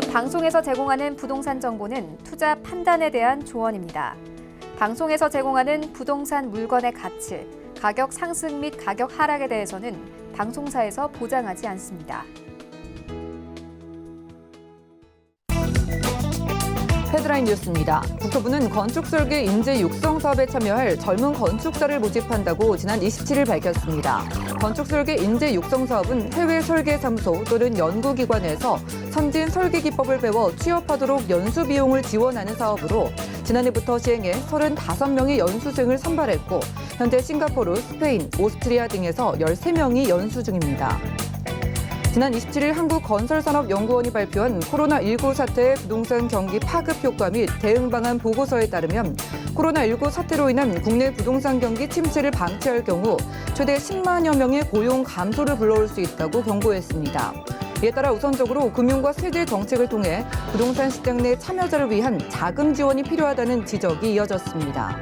본 방송에서 제공하는 부동산 정보는 투자 판단에 대한 조언입니다. 방송에서 제공하는 부동산 물건의 가치, 가격 상승 및 가격 하락에 대해서는 방송사에서 보장하지 않습니다. 헤드라인 뉴스입니다. 국토부는 건축설계 인재 육성 사업에 참여할 젊은 건축사를 모집한다고 지난 27일 밝혔습니다. 건축설계 인재 육성 사업은 해외 설계사무소 또는 연구기관에서 선진 설계 기법을 배워 취업하도록 연수 비용을 지원하는 사업으로 지난해부터 시행해 35명의 연수생을 선발했고 현재 싱가포르, 스페인, 오스트리아 등에서 13명이 연수 중입니다. 지난 27일 한국건설산업연구원이 발표한 코로나19 사태의 부동산 경기 파급 효과 및 대응 방안 보고서에 따르면 코로나19 사태로 인한 국내 부동산 경기 침체를 방치할 경우 최대 10만여 명의 고용 감소를 불러올 수 있다고 경고했습니다. 이에 따라 우선적으로 금융과 세제 정책을 통해 부동산 시장 내 참여자를 위한 자금 지원이 필요하다는 지적이 이어졌습니다.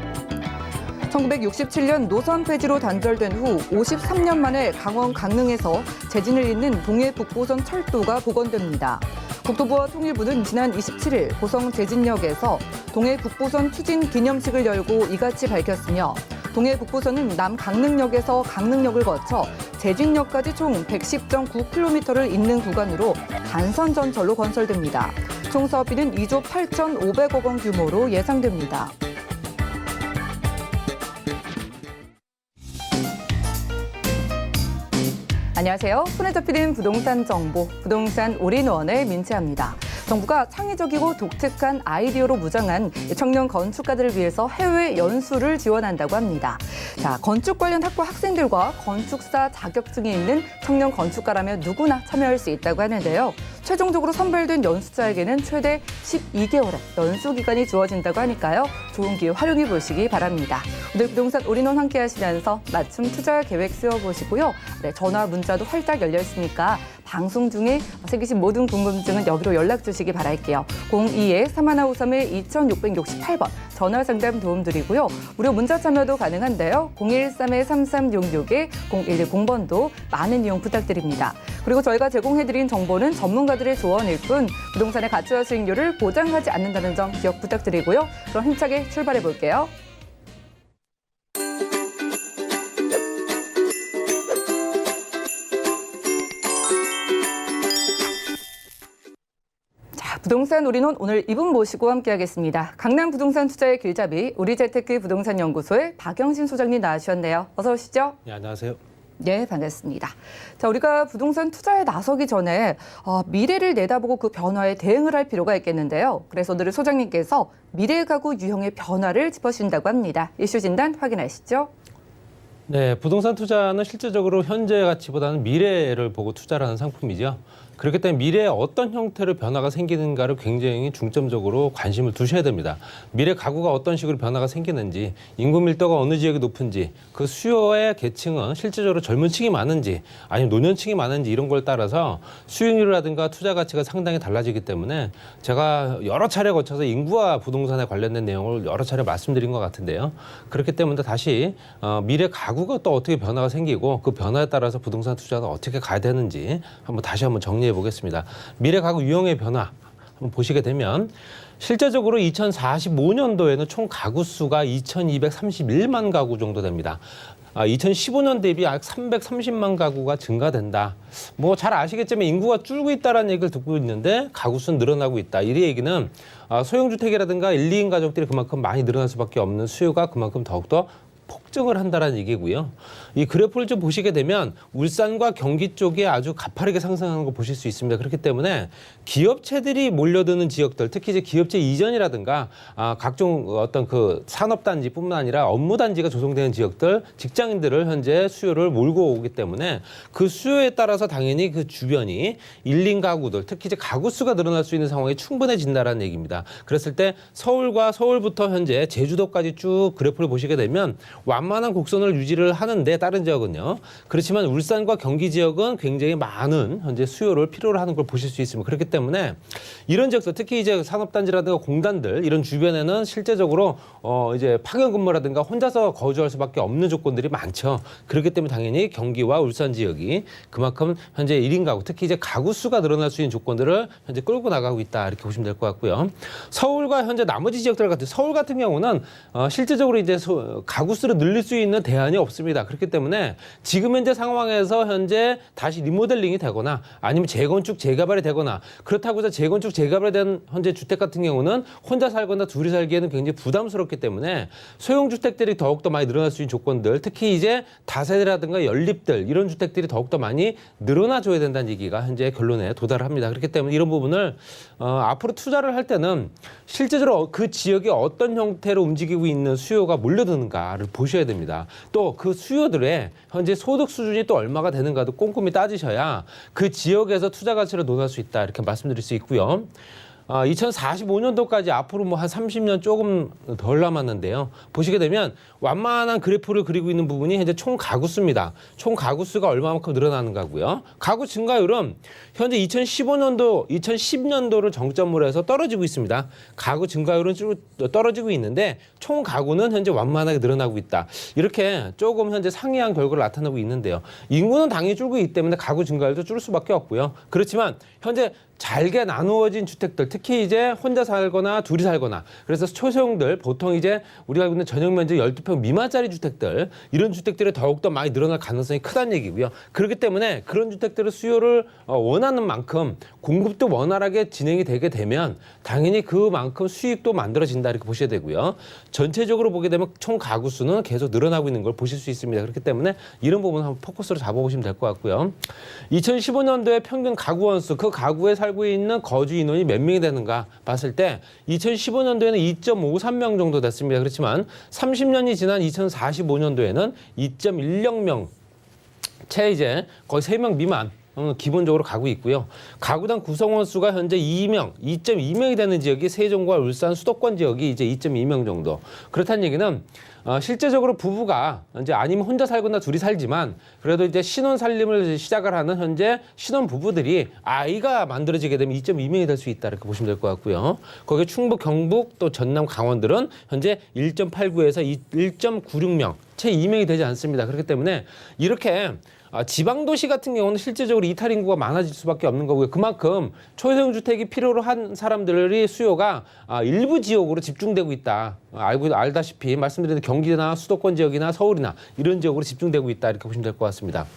1967년 노선 폐지로 단절된 후 53년 만에 강원 강릉에서 재진을 잇는 동해 북부선 철도가 복원됩니다. 국토부와 통일부는 지난 27일 고성 재진역에서 동해 북부선 추진 기념식을 열고 이같이 밝혔으며 동해 북부선은 남 강릉역에서 강릉역을 거쳐 재진역까지 총 110.9km를 잇는 구간으로 단선 전철로 건설됩니다. 총 사업비는 2조 8,500억 원 규모로 예상됩니다. 안녕하세요. 손에 잡히는 부동산 정보, 부동산 올인원의 민채합니다. 정부가 창의적이고 독특한 아이디어로 무장한 청년 건축가들을 위해서 해외 연수를 지원한다고 합니다. 자, 건축 관련 학과 학생들과 건축사 자격증이 있는 청년 건축가라면 누구나 참여할 수 있다고 하는데요. 최종적으로 선발된 연수자에게는 최대 12개월의 연수 기간이 주어진다고 하니까요. 좋은 기회 활용해 보시기 바랍니다. 오늘 부동산 올인원 함께 하시면서 맞춤 투자 계획 세워보시고요. 네, 전화, 문자도 활짝 열려 있으니까 방송 중에 생기신 모든 궁금증은 여기로 연락 주시기 바랄게요. 02-3153-2668번 전화 상담 도움 드리고요. 무료 문자 참여도 가능한데요. 013-3366-0110번도 많은 이용 부탁드립니다. 그리고 저희가 제공해드린 정보는 전문가들의 조언일 뿐 부동산의 가치와 수익률을 보장하지 않는다는 점 기억 부탁드리고요. 그럼 힘차게 출발해 볼게요. 부동산 올인원 오늘 이분 모시고 함께하겠습니다. 강남 부동산 투자의 길잡이 우리재테크 부동산연구소의 박영신 소장님 나와주셨네요. 어서 오시죠. 네, 안녕하세요. 네, 반갑습니다. 자, 우리가 부동산 투자에 나서기 전에 미래를 내다보고 그 변화에 대응을 할 필요가 있겠는데요. 그래서 오늘 소장님께서 미래 가구 유형의 변화를 짚어주신다고 합니다. 이슈 진단 확인하시죠. 네, 부동산 투자는 실질적으로 현재 가치보다는 미래를 보고 투자를 하는 상품이죠. 그렇기 때문에 미래에 어떤 형태로 변화가 생기는가를 굉장히 중점적으로 관심을 두셔야 됩니다. 미래 가구가 어떤 식으로 변화가 생기는지, 인구 밀도가 어느 지역이 높은지, 그 수요의 계층은 실질적으로 젊은 층이 많은지 아니면 노년층이 많은지 이런 걸 따라서 수익률이라든가 투자 가치가 상당히 달라지기 때문에 제가 여러 차례 거쳐서 인구와 부동산에 관련된 내용을 여러 차례 말씀드린 것 같은데요. 그렇기 때문에 다시 미래 가구가 또 어떻게 변화가 생기고 그 변화에 따라서 부동산 투자가 어떻게 가야 되는지 다시 한번 정리해 보겠습니다. 미래 가구 유형의 변화 한번 보시게 되면 실제적으로 2045년도에는 총 가구 수가 2,231만 가구 정도 됩니다. 2015년 대비 약 330만 가구가 증가된다. 뭐 잘 아시겠지만 인구가 줄고 있다는 얘기를 듣고 있는데 가구 수는 늘어나고 있다. 이 얘기는 소형주택이라든가 1, 2인 가족들이 그만큼 많이 늘어날 수밖에 없는 수요가 그만큼 더욱더 폭증을 한다는 얘기고요. 이 그래프를 좀 보시게 되면 울산과 경기 쪽에 아주 가파르게 상승하는 걸 보실 수 있습니다. 그렇기 때문에 기업체들이 몰려드는 지역들, 특히 이제 기업체 이전이라든가 각종 어떤 그 산업단지뿐만 아니라 업무단지가 조성되는 지역들, 직장인들을 현재 수요를 몰고 오기 때문에 그 수요에 따라서 당연히 그 주변이 1인 가구들, 특히 이제 가구 수가 늘어날 수 있는 상황이 충분해진다는 얘기입니다. 그랬을 때 서울과 서울부터 현재 제주도까지 쭉 그래프를 보시게 되면 완만한 곡선을 유지를 하는데 다른 지역은요. 그렇지만 울산과 경기 지역은 굉장히 많은 현재 수요를 필요로 하는 걸 보실 수 있습니다. 그렇기 때문에 이런 지역들 특히 이제 산업단지라든가 공단들 이런 주변에는 실제적으로 이제 파견 근무라든가 혼자서 거주할 수밖에 없는 조건들이 많죠. 그렇기 때문에 당연히 경기와 울산 지역이 그만큼 현재 1인 가구 특히 이제 가구 수가 늘어날 수 있는 조건들을 현재 끌고 나가고 있다 이렇게 보시면 될 것 같고요. 서울과 현재 나머지 지역들 같은 서울 같은 경우는 실제적으로 이제 가구 수를 늘릴 수 있는 대안이 없습니다. 그렇기 때문에 지금 현재 상황에서 현재 다시 리모델링이 되거나 아니면 재건축 재개발이 되거나 그렇다고 해서 재건축 재개발에 대한 현재 주택 같은 경우는 혼자 살거나 둘이 살기에는 굉장히 부담스럽기 때문에 소형 주택들이 더욱더 많이 늘어날 수 있는 조건들 특히 이제 다세대라든가 연립들 이런 주택들이 더욱더 많이 늘어나줘야 된다는 얘기가 현재 결론에 도달합니다. 그렇기 때문에 이런 부분을 앞으로 투자를 할 때는 실제적으로 그 지역이 어떤 형태로 움직이고 있는 수요가 몰려드는가를 보셔야 됩니다. 또 그 수요들의 현재 소득 수준이 또 얼마가 되는가도 꼼꼼히 따지셔야 그 지역에서 투자 가치를 논할 수 있다 이렇게 말씀드릴 수 있고요. 2045년도까지 앞으로 뭐 한 30년 조금 덜 남았는데요. 보시게 되면 완만한 그래프를 그리고 있는 부분이 현재 총 가구수입니다. 총 가구수가 얼마만큼 늘어나는가고요. 가구 증가율은 현재 2010년도를 정점으로 해서 떨어지고 있습니다. 가구 증가율은 쭉 떨어지고 있는데 총 가구는 현재 완만하게 늘어나고 있다. 이렇게 조금 현재 상이한 결과를 나타내고 있는데요. 인구는 당연히 줄고 있기 때문에 가구 증가율도 줄 수밖에 없고요. 그렇지만 현재 잘게 나누어진 주택들, 특히 이제 혼자 살거나 둘이 살거나, 그래서 초소형들, 보통 이제 우리가 알고 있는 전용 면적 12평 미만짜리 주택들, 이런 주택들이 더욱더 많이 늘어날 가능성이 크다는 얘기고요. 그렇기 때문에 그런 주택들의 수요를 원하는 만큼 공급도 원활하게 진행이 되게 되면 당연히 그만큼 수익도 만들어진다 이렇게 보셔야 되고요. 전체적으로 보게 되면 총 가구 수는 계속 늘어나고 있는 걸 보실 수 있습니다. 그렇기 때문에 이런 부분 한번 포커스로 잡아보시면 될 것 같고요. 2015년도에 평균 가구 원수, 그 가구에 살고 있는 거주 인원이 몇 명이 되는가 봤을 때 2015년도에는 2.53명 정도 됐습니다. 그렇지만 30년이 지난 2045년도에는 2.10명 채 이제 거의 3명 미만 기본적으로 가고 있고요. 가구당 구성원 수가 현재 2.2명이 되는 지역이 세종과 울산 수도권 지역이 이제 2.2명 정도. 그렇다는 얘기는 실제적으로 부부가 이제 아니면 혼자 살거나 둘이 살지만 그래도 이제 신혼 살림을 시작을 하는 현재 신혼 부부들이 아이가 만들어지게 되면 2.2명이 될 수 있다 이렇게 보시면 될 것 같고요. 거기에 충북, 경북 또 전남, 강원들은 현재 1.89에서 1.96명 채 2명이 되지 않습니다. 그렇기 때문에 이렇게 지방 도시 같은 경우는 실제적으로 이탈 인구가 많아질 수밖에 없는 거고요. 그만큼 초소형 주택이 필요로 한 사람들의 수요가 일부 지역으로 집중되고 있다. 알다시피 말씀드린 경기나 수도권 지역이나 서울이나 이런 지역으로 집중되고 있다. 이렇게 보시면 될 것 같습니다.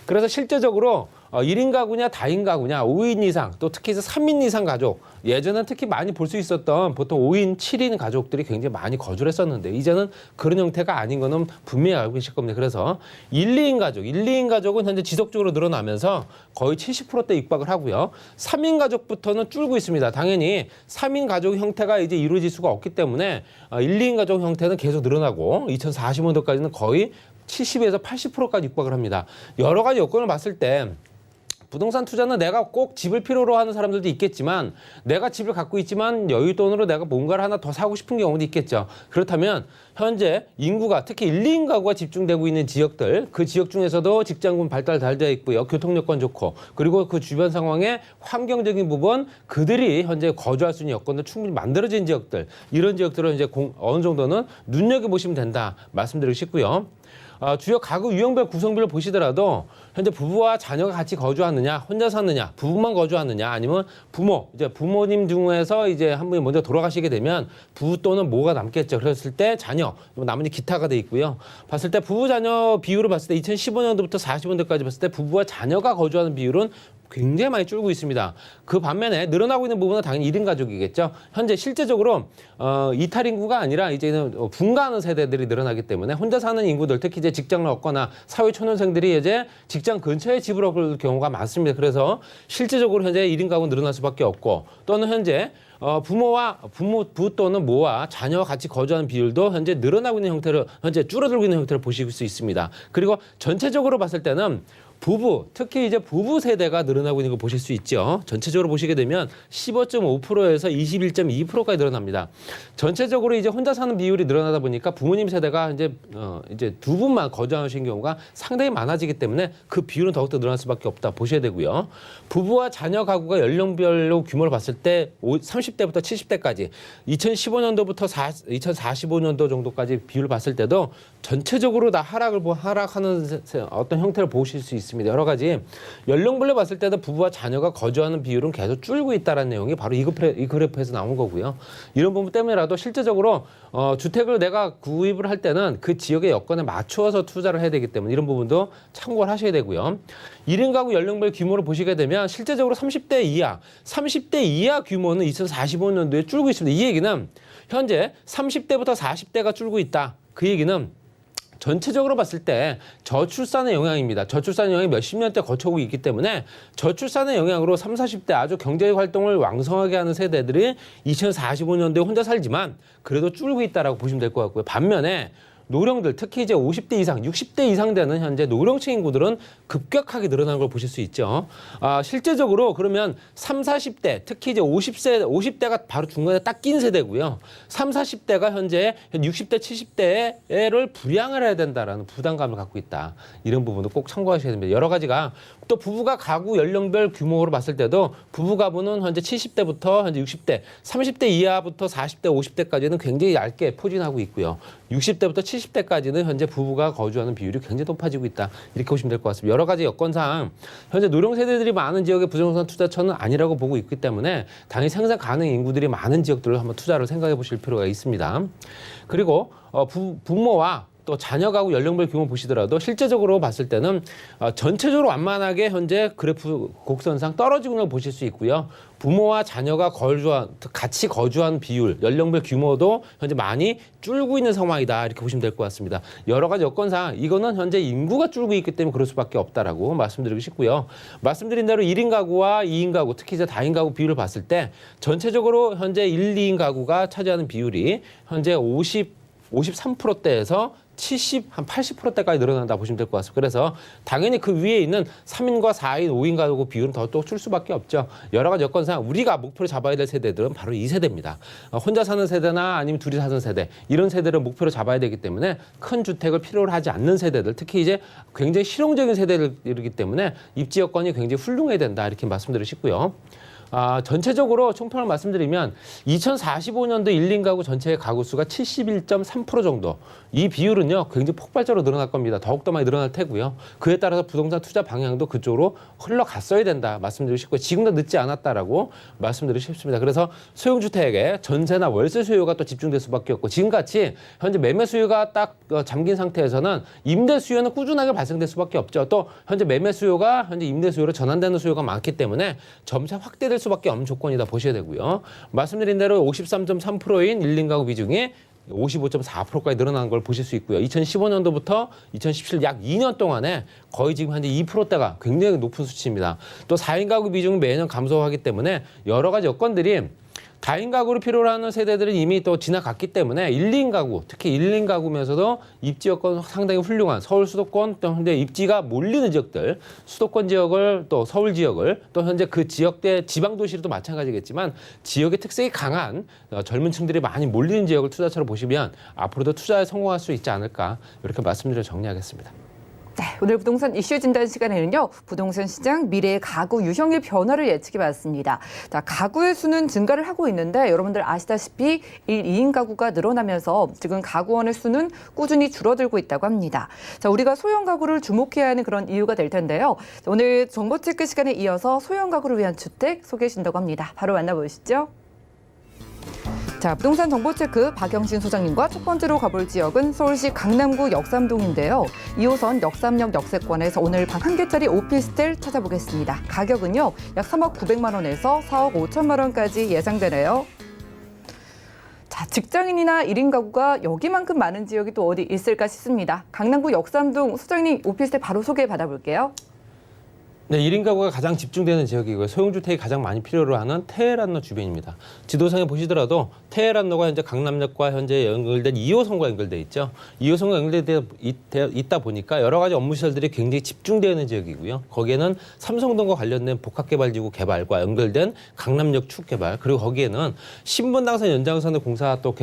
그래서 실제적으로 1인 가구냐 다인 가구냐 5인 이상 또 특히 3인 이상 가족 예전엔 특히 많이 볼 수 있었던 보통 5인 7인 가족들이 굉장히 많이 거주를 했었는데 이제는 그런 형태가 아닌 거는 분명히 알고 계실 겁니다. 그래서 1, 2인 가족은 현재 지속적으로 늘어나면서 거의 70%대 육박을 하고요. 3인 가족부터는 줄고 있습니다. 당연히 3인 가족 형태가 이제 이루어질 수가 없기 때문에 1, 2인 가족 형태는 계속 늘어나고 2045년도까지는 거의 70에서 80%까지 육박을 합니다. 여러 가지 여건을 봤을 때 부동산 투자는 내가 꼭 집을 필요로 하는 사람들도 있겠지만 내가 집을 갖고 있지만 여윳돈으로 내가 뭔가를 하나 더 사고 싶은 경우도 있겠죠. 그렇다면 현재 인구가 특히 1, 2인 가구가 집중되고 있는 지역들 그 지역 중에서도 직장군 발달 잘 되어 있고요. 교통 여건 좋고 그리고 그 주변 상황의 환경적인 부분 그들이 현재 거주할 수 있는 여건도 충분히 만들어진 지역들 이런 지역들은 이제 어느 정도는 눈여겨보시면 된다 말씀드리고 싶고요. 주요 가구 유형별 구성비를 보시더라도 현재 부부와 자녀가 같이 거주하느냐, 혼자 사느냐, 부부만 거주하느냐, 아니면 부모님 중에서 이제 한 분이 먼저 돌아가시게 되면 부부 또는 모가 남겠죠. 그랬을 때 자녀, 나머지 기타가 돼 있고요. 봤을 때 부부 자녀 비율을 봤을 때 2015년도부터 40년도까지 봤을 때 부부와 자녀가 거주하는 비율은 굉장히 많이 줄고 있습니다. 그 반면에 늘어나고 있는 부분은 당연히 1인 가족이겠죠. 현재 실제적으로 이탈 인구가 아니라 이제는 분가하는 세대들이 늘어나기 때문에 혼자 사는 인구들 특히 이제 직장을 얻거나 사회 초년생들이 이제 직장 근처에 집을 얻을 경우가 많습니다. 그래서 실제적으로 현재 1인 가구 늘어날 수밖에 없고 또는 현재 부부 또는 모와 자녀와 같이 거주하는 비율도 현재 늘어나고 있는 형태를 현재 줄어들고 있는 형태를 보실 수 있습니다. 그리고 전체적으로 봤을 때는 부부, 특히 이제 부부 세대가 늘어나고 있는 걸 보실 수 있죠. 전체적으로 보시게 되면 15.5%에서 21.2%까지 늘어납니다. 전체적으로 이제 혼자 사는 비율이 늘어나다 보니까 부모님 세대가 이제 두 분만 거주하시는 경우가 상당히 많아지기 때문에 그 비율은 더욱더 늘어날 수밖에 없다 보셔야 되고요. 부부와 자녀 가구가 연령별로 규모를 봤을 때 30대부터 70대까지 2015년도부터 2045년도 정도까지 비율을 봤을 때도 전체적으로 다 하락하는 어떤 형태를 보실 수 있습니다. 여러 가지 연령별로 봤을 때도 부부와 자녀가 거주하는 비율은 계속 줄고 있다는 내용이 바로 이 그래프에서 나온 거고요. 이런 부분 때문에라도 실제적으로 주택을 내가 구입을 할 때는 그 지역의 여건에 맞추어서 투자를 해야 되기 때문에 이런 부분도 참고를 하셔야 되고요. 1인 가구 연령별 규모를 보시게 되면 실제적으로 30대 이하 규모는 2045년도에 줄고 있습니다. 이 얘기는 현재 30대부터 40대가 줄고 있다. 그 얘기는 전체적으로 봤을 때 저출산의 영향입니다. 저출산의 영향이 몇십 년대 거쳐오고 있기 때문에 저출산의 영향으로 30, 40대 아주 경제 활동을 왕성하게 하는 세대들이 2045년도에 혼자 살지만 그래도 줄고 있다라고 보시면 될 것 같고요. 반면에 노령들, 특히 이제 50대 이상, 60대 이상 되는 현재 노령층 인구들은 급격하게 늘어나는 걸 보실 수 있죠. 실제적으로 그러면 30, 40대, 특히 이제 50대가 바로 중간에 딱 낀 세대고요. 30, 40대가 현재 60대, 70대를 부양을 해야 된다라는 부담감을 갖고 있다. 이런 부분도 꼭 참고하셔야 됩니다. 여러 가지가 또 부부가 가구 연령별 규모로 봤을 때도 부부 가구는 현재 70대부터 현재 60대, 30대 이하부터 40대, 50대까지는 굉장히 얇게 포진하고 있고요. 60대부터 70대까지는 현재 부부가 거주하는 비율이 굉장히 높아지고 있다. 이렇게 보시면 될 것 같습니다. 여러 가지 여건상 현재 노령 세대들이 많은 지역의 부동산 투자처는 아니라고 보고 있기 때문에 당연히 생산 가능 인구들이 많은 지역들을 한번 투자를 생각해 보실 필요가 있습니다. 그리고 부모와 또 자녀 가구 연령별 규모 보시더라도 실제적으로 봤을 때는 전체적으로 완만하게 현재 그래프 곡선상 떨어지고 있는 걸 보실 수 있고요. 부모와 자녀가 같이 거주한 비율, 연령별 규모도 현재 많이 줄고 있는 상황이다. 이렇게 보시면 될 것 같습니다. 여러 가지 여건상 이거는 현재 인구가 줄고 있기 때문에 그럴 수밖에 없다라고 말씀드리고 싶고요. 말씀드린 대로 1인 가구와 2인 가구, 특히 이제 다인 가구 비율을 봤을 때 전체적으로 현재 1, 2인 가구가 차지하는 비율이 현재 53%대에서 80%대까지 늘어난다 보시면 될 것 같습니다. 그래서 당연히 그 위에 있는 3인과 4인, 5인 가구 비율은 더 또 줄 수밖에 없죠. 여러 가지 여건상 우리가 목표로 잡아야 될 세대들은 바로 이 세대입니다. 혼자 사는 세대나 아니면 둘이 사는 세대, 이런 세대를 목표로 잡아야 되기 때문에 큰 주택을 필요로 하지 않는 세대들, 특히 이제 굉장히 실용적인 세대들이기 때문에 입지 여건이 굉장히 훌륭해야 된다. 이렇게 말씀드리고 싶고요. 전체적으로 총평을 말씀드리면 2045년도 1인 가구 전체의 가구 수가 71.3% 정도. 이 비율은요, 굉장히 폭발적으로 늘어날 겁니다. 더욱더 많이 늘어날 테고요. 그에 따라서 부동산 투자 방향도 그쪽으로 흘러갔어야 된다 말씀드리고 싶고요. 지금도 늦지 않았다라고 말씀드리고 싶습니다. 그래서 소형주택의 전세나 월세 수요가 또 집중될 수밖에 없고, 지금같이 현재 매매 수요가 딱 잠긴 상태에서는 임대 수요는 꾸준하게 발생될 수밖에 없죠. 또 현재 매매 수요가 현재 임대 수요로 전환되는 수요가 많기 때문에 점차 확대될 수밖에 없는 조건이다 보셔야 되고요. 말씀드린 대로 53.3%인 1인 가구 비중이 55.4%까지 늘어난 걸 보실 수 있고요. 2015년도부터 2017 약 2년 동안에 거의 지금 현재 2%대가 굉장히 높은 수치입니다. 또 4인 가구 비중은 매년 감소하기 때문에 여러 가지 여건들이 다인 가구를 필요로 하는 세대들은 이미 또 지나갔기 때문에 1인 가구, 특히 1인 가구면서도 입지 여건 상당히 훌륭한 서울 수도권, 또 현재 입지가 몰리는 지역들, 수도권 지역을 또 서울 지역을 또 현재 그 지역대 지방 도시도 마찬가지겠지만 지역의 특색이 강한 젊은 층들이 많이 몰리는 지역을 투자처로 보시면 앞으로도 투자에 성공할 수 있지 않을까, 이렇게 말씀드려 정리하겠습니다. 네, 오늘 부동산 이슈 진단 시간에는요, 부동산 시장 미래의 가구 유형의 변화를 예측해 봤습니다. 자, 가구의 수는 증가를 하고 있는데 여러분들 아시다시피 1, 2인 가구가 늘어나면서 지금 가구원의 수는 꾸준히 줄어들고 있다고 합니다. 자, 우리가 소형 가구를 주목해야 하는 그런 이유가 될 텐데요. 자, 오늘 정보 체크 시간에 이어서 소형 가구를 위한 주택 소개해 주신다고 합니다. 바로 만나보시죠. 자, 부동산 정보체크 박영신 소장님과 첫 번째로 가볼 지역은 서울시 강남구 역삼동인데요. 2호선 역삼역 역세권에서 오늘 방 한 개짜리 오피스텔 찾아보겠습니다. 가격은요, 약 3억 900만 원에서 4억 5천만 원까지 예상되네요. 자, 직장인이나 1인 가구가 여기만큼 많은 지역이 또 어디 있을까 싶습니다. 강남구 역삼동 소장님 오피스텔 바로 소개 받아볼게요. 네, 1인 가구가 가장 집중되는 지역이고요. 소형주택이 가장 많이 필요로 하는 테헤란로 주변입니다. 지도상에 보시더라도 테헤란로가 현재 강남역과 현재 연결된 2호선과 연결돼 있죠. 2호선과 연결돼 있다 보니까 여러 가지 업무 시설들이 굉장히 집중되어 있는 지역이고요. 거기에는 삼성동과 관련된 복합개발지구 개발과 연결된 강남역 축 개발, 그리고 거기에는 신분당선 연장선의 공사가 또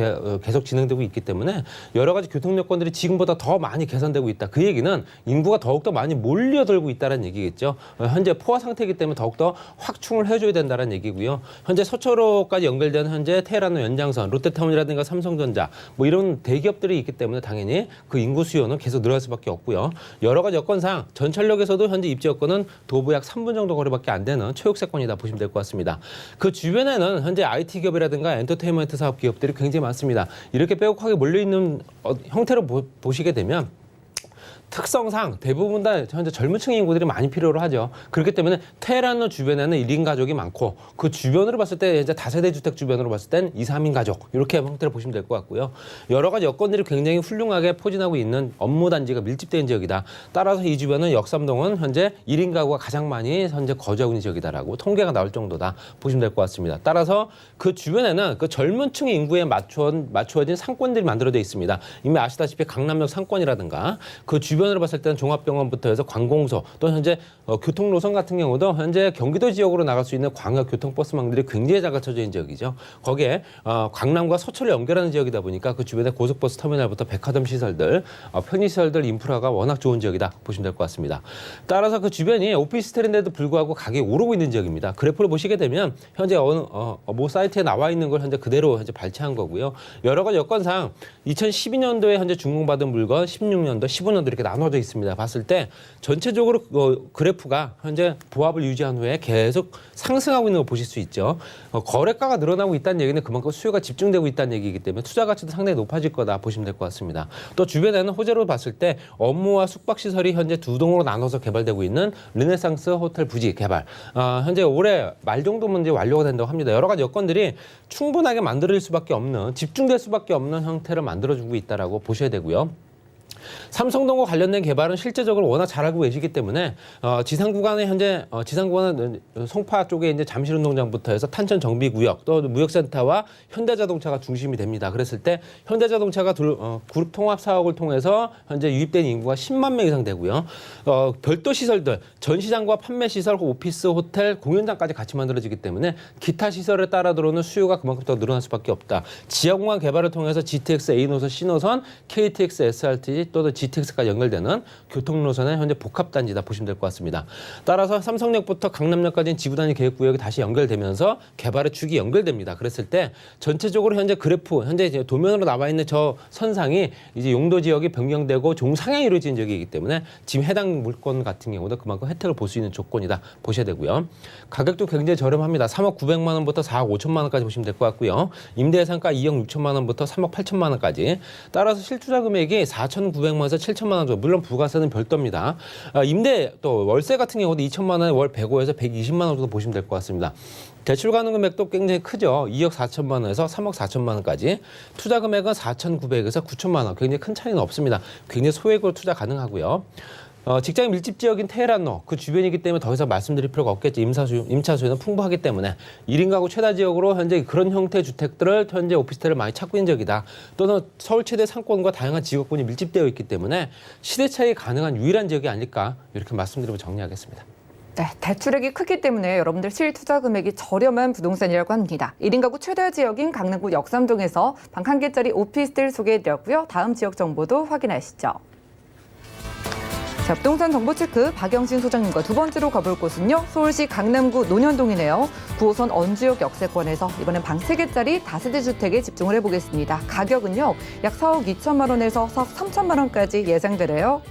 계속 진행되고 있기 때문에 여러 가지 교통 여건들이 지금보다 더 많이 개선되고 있다. 그 얘기는 인구가 더욱더 많이 몰려들고 있다는 얘기겠죠. 현재 포화 상태이기 때문에 더욱더 확충을 해줘야 된다는 얘기고요. 현재 서초로까지 연결되는 현재 테헤란로 연장선, 롯데타운이라든가 삼성전자 뭐 이런 대기업들이 있기 때문에 당연히 그 인구 수요는 계속 늘어날 수밖에 없고요. 여러 가지 여건상 전철역에서도 현재 입지 여건은 도보 약 3분 정도 거리밖에 안 되는 초역세권이다 보시면 될 것 같습니다. 그 주변에는 현재 IT 기업이라든가 엔터테인먼트 사업 기업들이 굉장히 많습니다. 이렇게 빼곡하게 몰려있는 형태로 보시게 되면 특성상 대부분 다 현재 젊은 층 인구들이 많이 필요로 하죠. 그렇기 때문에 테헤란로 주변에는 1인 가족이 많고 그 주변으로 봤을 때 이제 다세대 주택 주변으로 봤을 땐 2, 3인 가족 이렇게 형태로 보시면 될 것 같고요. 여러 가지 여건들이 굉장히 훌륭하게 포진하고 있는 업무 단지가 밀집된 지역이다. 따라서 이 주변은 역삼동은 현재 1인 가구가 가장 많이 현재 거주하고 있는 지역이다라고 통계가 나올 정도다 보시면 될 것 같습니다. 따라서 그 주변에는 그 젊은 층 인구에 맞추어진 상권들이 만들어져 있습니다. 이미 아시다시피 강남역 상권이라든가 그 주변으로 봤을 때는 종합병원부터 해서 관공서 또 현재 교통 노선 같은 경우도 현재 경기도 지역으로 나갈 수 있는 광역 교통버스망들이 굉장히 잘 갖춰져 있는 지역이죠. 거기에 강남과 서초를 연결하는 지역이다 보니까 그 주변에 고속버스 터미널부터 백화점 시설들, 편의시설들 인프라가 워낙 좋은 지역이다 보시면 될 것 같습니다. 따라서 그 주변이 오피스텔인데도 불구하고 가격이 오르고 있는 지역입니다. 그래프를 보시게 되면 현재 모 사이트에 나와 있는 걸 현재 그대로 현재 발췌한 거고요. 여러 가지 여건상 2012년도에 현재 준공받은 물건, 16년도, 15년도 이렇게 나눠져 있습니다. 봤을 때 전체적으로 그래프가 현재 보합을 유지한 후에 계속 상승하고 있는 걸 보실 수 있죠. 거래가가 늘어나고 있다는 얘기는 그만큼 수요가 집중되고 있다는 얘기이기 때문에 투자 가치도 상당히 높아질 거다 보시면 될 것 같습니다. 또 주변에는 호재로 봤을 때 업무와 숙박시설이 현재 두 동으로 나눠서 개발되고 있는 르네상스 호텔 부지 개발. 현재 올해 말 정도면 이제 완료가 된다고 합니다. 여러 가지 여건들이 충분하게 만들어질 수밖에 없는, 집중될 수밖에 없는 형태를 만들어주고 있다라고 보셔야 되고요. 삼성동과 관련된 개발은 실제적으로 워낙 잘 알고 계시기 때문에 지상 구간에 현재 지상 구간은 송파 쪽에 이제 잠실운동장부터 해서 탄천 정비구역 또 무역센터와 현대자동차가 중심이 됩니다. 그랬을 때 현대자동차가 그룹 통합 사업을 통해서 현재 유입된 인구가 10만 명 이상 되고요. 별도 시설들 전시장과 판매 시설, 오피스, 호텔, 공연장까지 같이 만들어지기 때문에 기타 시설에 따라 들어오는 수요가 그만큼 더 늘어날 수밖에 없다. 지하공간 개발을 통해서 GTX A 노선, C 노선, KTX, SRT 또 GTX가 연결되는 교통노선의 현재 복합단지다 보시면 될 것 같습니다. 따라서 삼성역부터 강남역까지는 지구단위 계획구역이 다시 연결되면서 개발의 축이 연결됩니다. 그랬을 때 전체적으로 현재 그래프, 현재 이제 도면으로 나와 있는 저 선상이 이제 용도 지역이 변경되고 종상향이 이루어지는 지역이기 때문에 지금 해당 물건 같은 경우도 그만큼 혜택을 볼 수 있는 조건이다 보셔야 되고요. 가격도 굉장히 저렴합니다. 3억 900만 원부터 4억 5천만 원까지 보시면 될 것 같고요. 임대 예상가 2억 6천만 원부터 3억 8천만 원까지. 따라서 실투자 금액이 4,900만 원에서 7천만 원 정도. 물론 부가세는 별도입니다. 임대 또 월세 같은 경우도 2천만 원에 월 105에서 120만 원 정도 보시면 될 것 같습니다. 대출 가능 금액도 굉장히 크죠. 2억 4천만 원에서 3억 4천만 원까지. 투자 금액은 4,900에서 9천만 원. 굉장히 큰 차이는 없습니다. 굉장히 소액으로 투자 가능하고요. 직장 밀집 지역인 테헤란로 그 주변이기 때문에 더 이상 말씀드릴 필요가 없겠죠. 임차 수요는 풍부하기 때문에 1인 가구 최다 지역으로 현재 그런 형태의 주택들을 현재 오피스텔을 많이 찾고 있는 지역이다. 또는 서울 최대 상권과 다양한 지역군이 밀집되어 있기 때문에 시대 차이 가능한 유일한 지역이 아닐까 이렇게 말씀드리고 정리하겠습니다. 네, 대출액이 크기 때문에 여러분들 실투자 금액이 저렴한 부동산이라고 합니다. 1인 가구 최다 지역인 강남구 역삼동에서 방 1개짜리 오피스텔 소개해드렸고요. 다음 지역 정보도 확인하시죠. 자, 부동산 정보체크 박영진 소장님과 두 번째로 가볼 곳은요. 서울시 강남구 논현동이네요. 9호선 언주역 역세권에서 이번엔 방 3개짜리 다세대 주택에 집중을 해보겠습니다. 가격은요. 약 4억 2천만 원에서 4억 3천만 원까지 예상되네요.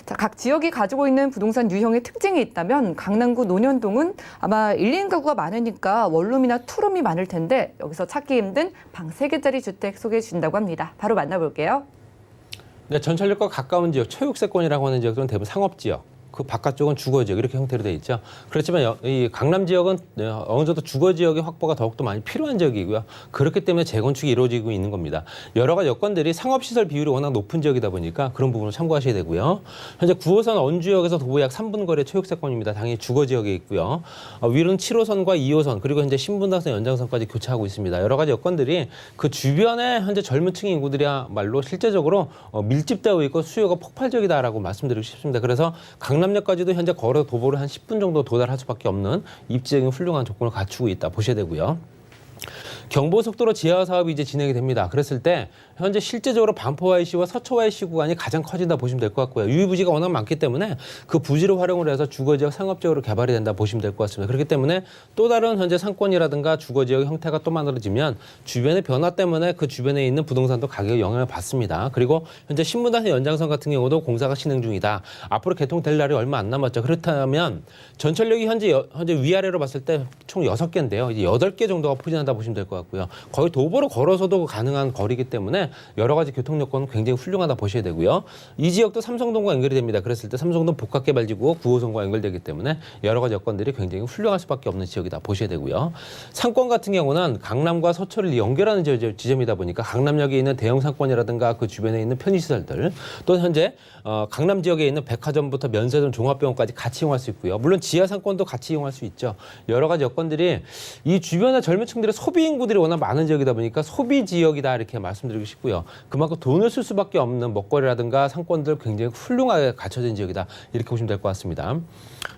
자, 각 지역이 가지고 있는 부동산 유형의 특징이 있다면 강남구 논현동은 아마 1인 가구가 많으니까 원룸이나 투룸이 많을 텐데 여기서 찾기 힘든 방 3개짜리 주택 소개해 주신다고 합니다. 바로 만나볼게요. 네, 전철역과 가까운 지역, 초역세권이라고 하는 지역들은 대부분 상업지역. 그 바깥쪽은 주거 지역 이렇게 형태로 돼 있죠. 그렇지만 이 강남 지역은 어느 정도 주거 지역의 확보가 더욱더 많이 필요한 지역이고요. 그렇기 때문에 재건축이 이루어지고 있는 겁니다. 여러 가지 여건들이 상업시설 비율이 워낙 높은 지역이다 보니까 그런 부분을 참고하셔야 되고요. 현재 9호선 언주역에서 도보 약 3분 거리 초역세권입니다. 당연히 주거 지역에 있고요. 위로는 7호선과 2호선 그리고 현재 신분당선 연장선까지 교차하고 있습니다. 여러 가지 여건들이 그 주변에 현재 젊은 층 인구들이야말로 실제적으로 밀집되어 있고 수요가 폭발적이다라고 말씀드리고 싶습니다. 그래서 강남역까지도 현재 걸어 도보를 한 10분 정도 도달할 수밖에 없는 입지적인 훌륭한 조건을 갖추고 있다 보셔야 되고요. 경부고속도로 지하 사업이 이제 진행이 됩니다. 그랬을 때 현재 실제적으로 반포 YC와 서초 YC 구간이 가장 커진다 보시면 될 것 같고요. 유의부지가 워낙 많기 때문에 그 부지를 활용을 해서 주거지역 상업지역으로 개발이 된다 보시면 될 것 같습니다. 그렇기 때문에 또 다른 현재 상권이라든가 주거지역 형태가 또 만들어지면 주변의 변화 때문에 그 주변에 있는 부동산도 가격에 영향을 받습니다. 그리고 현재 신분당선 연장선 같은 경우도 공사가 진행 중이다. 앞으로 개통될 날이 얼마 안 남았죠. 그렇다면 전철역이 현재 위아래로 봤을 때 총 6개인데요. 이제 8개 정도가 포진한다 보시면 될 것 같고요. 거의 도보로 걸어서도 가능한 거리이기 때문에 여러 가지 교통 여건은 굉장히 훌륭하다 보셔야 되고요. 이 지역도 삼성동과 연결이 됩니다. 그랬을 때 삼성동 복합개발지구 9호선과 연결되기 때문에 여러 가지 여건들이 굉장히 훌륭할 수밖에 없는 지역이다 보셔야 되고요. 상권 같은 경우는 강남과 서초를 연결하는 지점이다 보니까 강남역에 있는 대형 상권이라든가 그 주변에 있는 편의시설들 또 현재 강남 지역에 있는 백화점부터 면세점 종합병원까지 같이 이용할 수 있고요. 물론 지하 상권도 같이 이용할 수 있죠. 여러 가지 여건들이 이 주변의 젊은 층들의 소비 인구들이 워낙 많은 지역이다 보니까 소비 지역이다 이렇게 말씀드리고 싶고요. 그만큼 돈을 쓸 수밖에 없는 먹거리라든가 상권들 굉장히 훌륭하게 갖춰진 지역이다 이렇게 보시면 될 것 같습니다.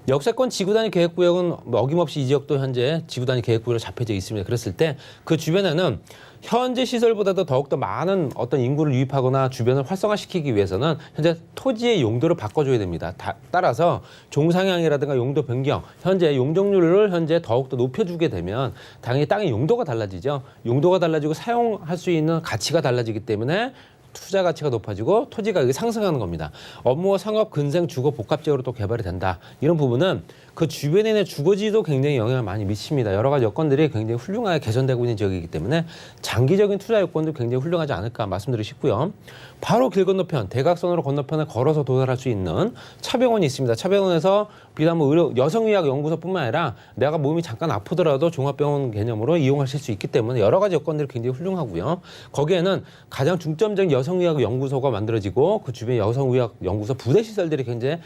역세권 지구단위 계획구역은 어김없이 이 지역도 현재 지구단위 계획구역으로 잡혀져 있습니다. 그랬을 때 그 주변에는 현재 시설보다도 더욱더 많은 어떤 인구를 유입하거나 주변을 활성화시키기 위해서는 현재 토지의 용도를 바꿔줘야 됩니다. 따라서 종상향이라든가 용도 변경, 현재 용적률을 현재 더욱더 높여주게 되면 당연히 땅의 용도가 달라지죠. 용도가 달라지고 사용할 수 있는 가치가 달라지기 때문에 투자 가치가 높아지고 토지 가격이 상승하는 겁니다. 업무와 상업, 근생, 주거 복합적으로 또 개발이 된다. 이런 부분은 그 주변에 있는 주거지도 굉장히 영향을 많이 미칩니다. 여러 가지 여건들이 굉장히 훌륭하게 개선되고 있는 지역이기 때문에 장기적인 투자 여건도 굉장히 훌륭하지 않을까 말씀드리고 싶고요. 바로 길 건너편, 대각선으로 건너편에 걸어서 도달할 수 있는 차병원이 있습니다. 차병원에서 비단 의료 여성의학 연구소뿐만 아니라 내가 몸이 잠깐 아프더라도 종합병원 개념으로 이용하실 수 있기 때문에 여러 가지 여건들이 굉장히 훌륭하고요. 거기에는 가장 중점적인 여성의학 연구소가 만들어지고 그 주변 여성의학 연구소 부대 시설들이 굉장히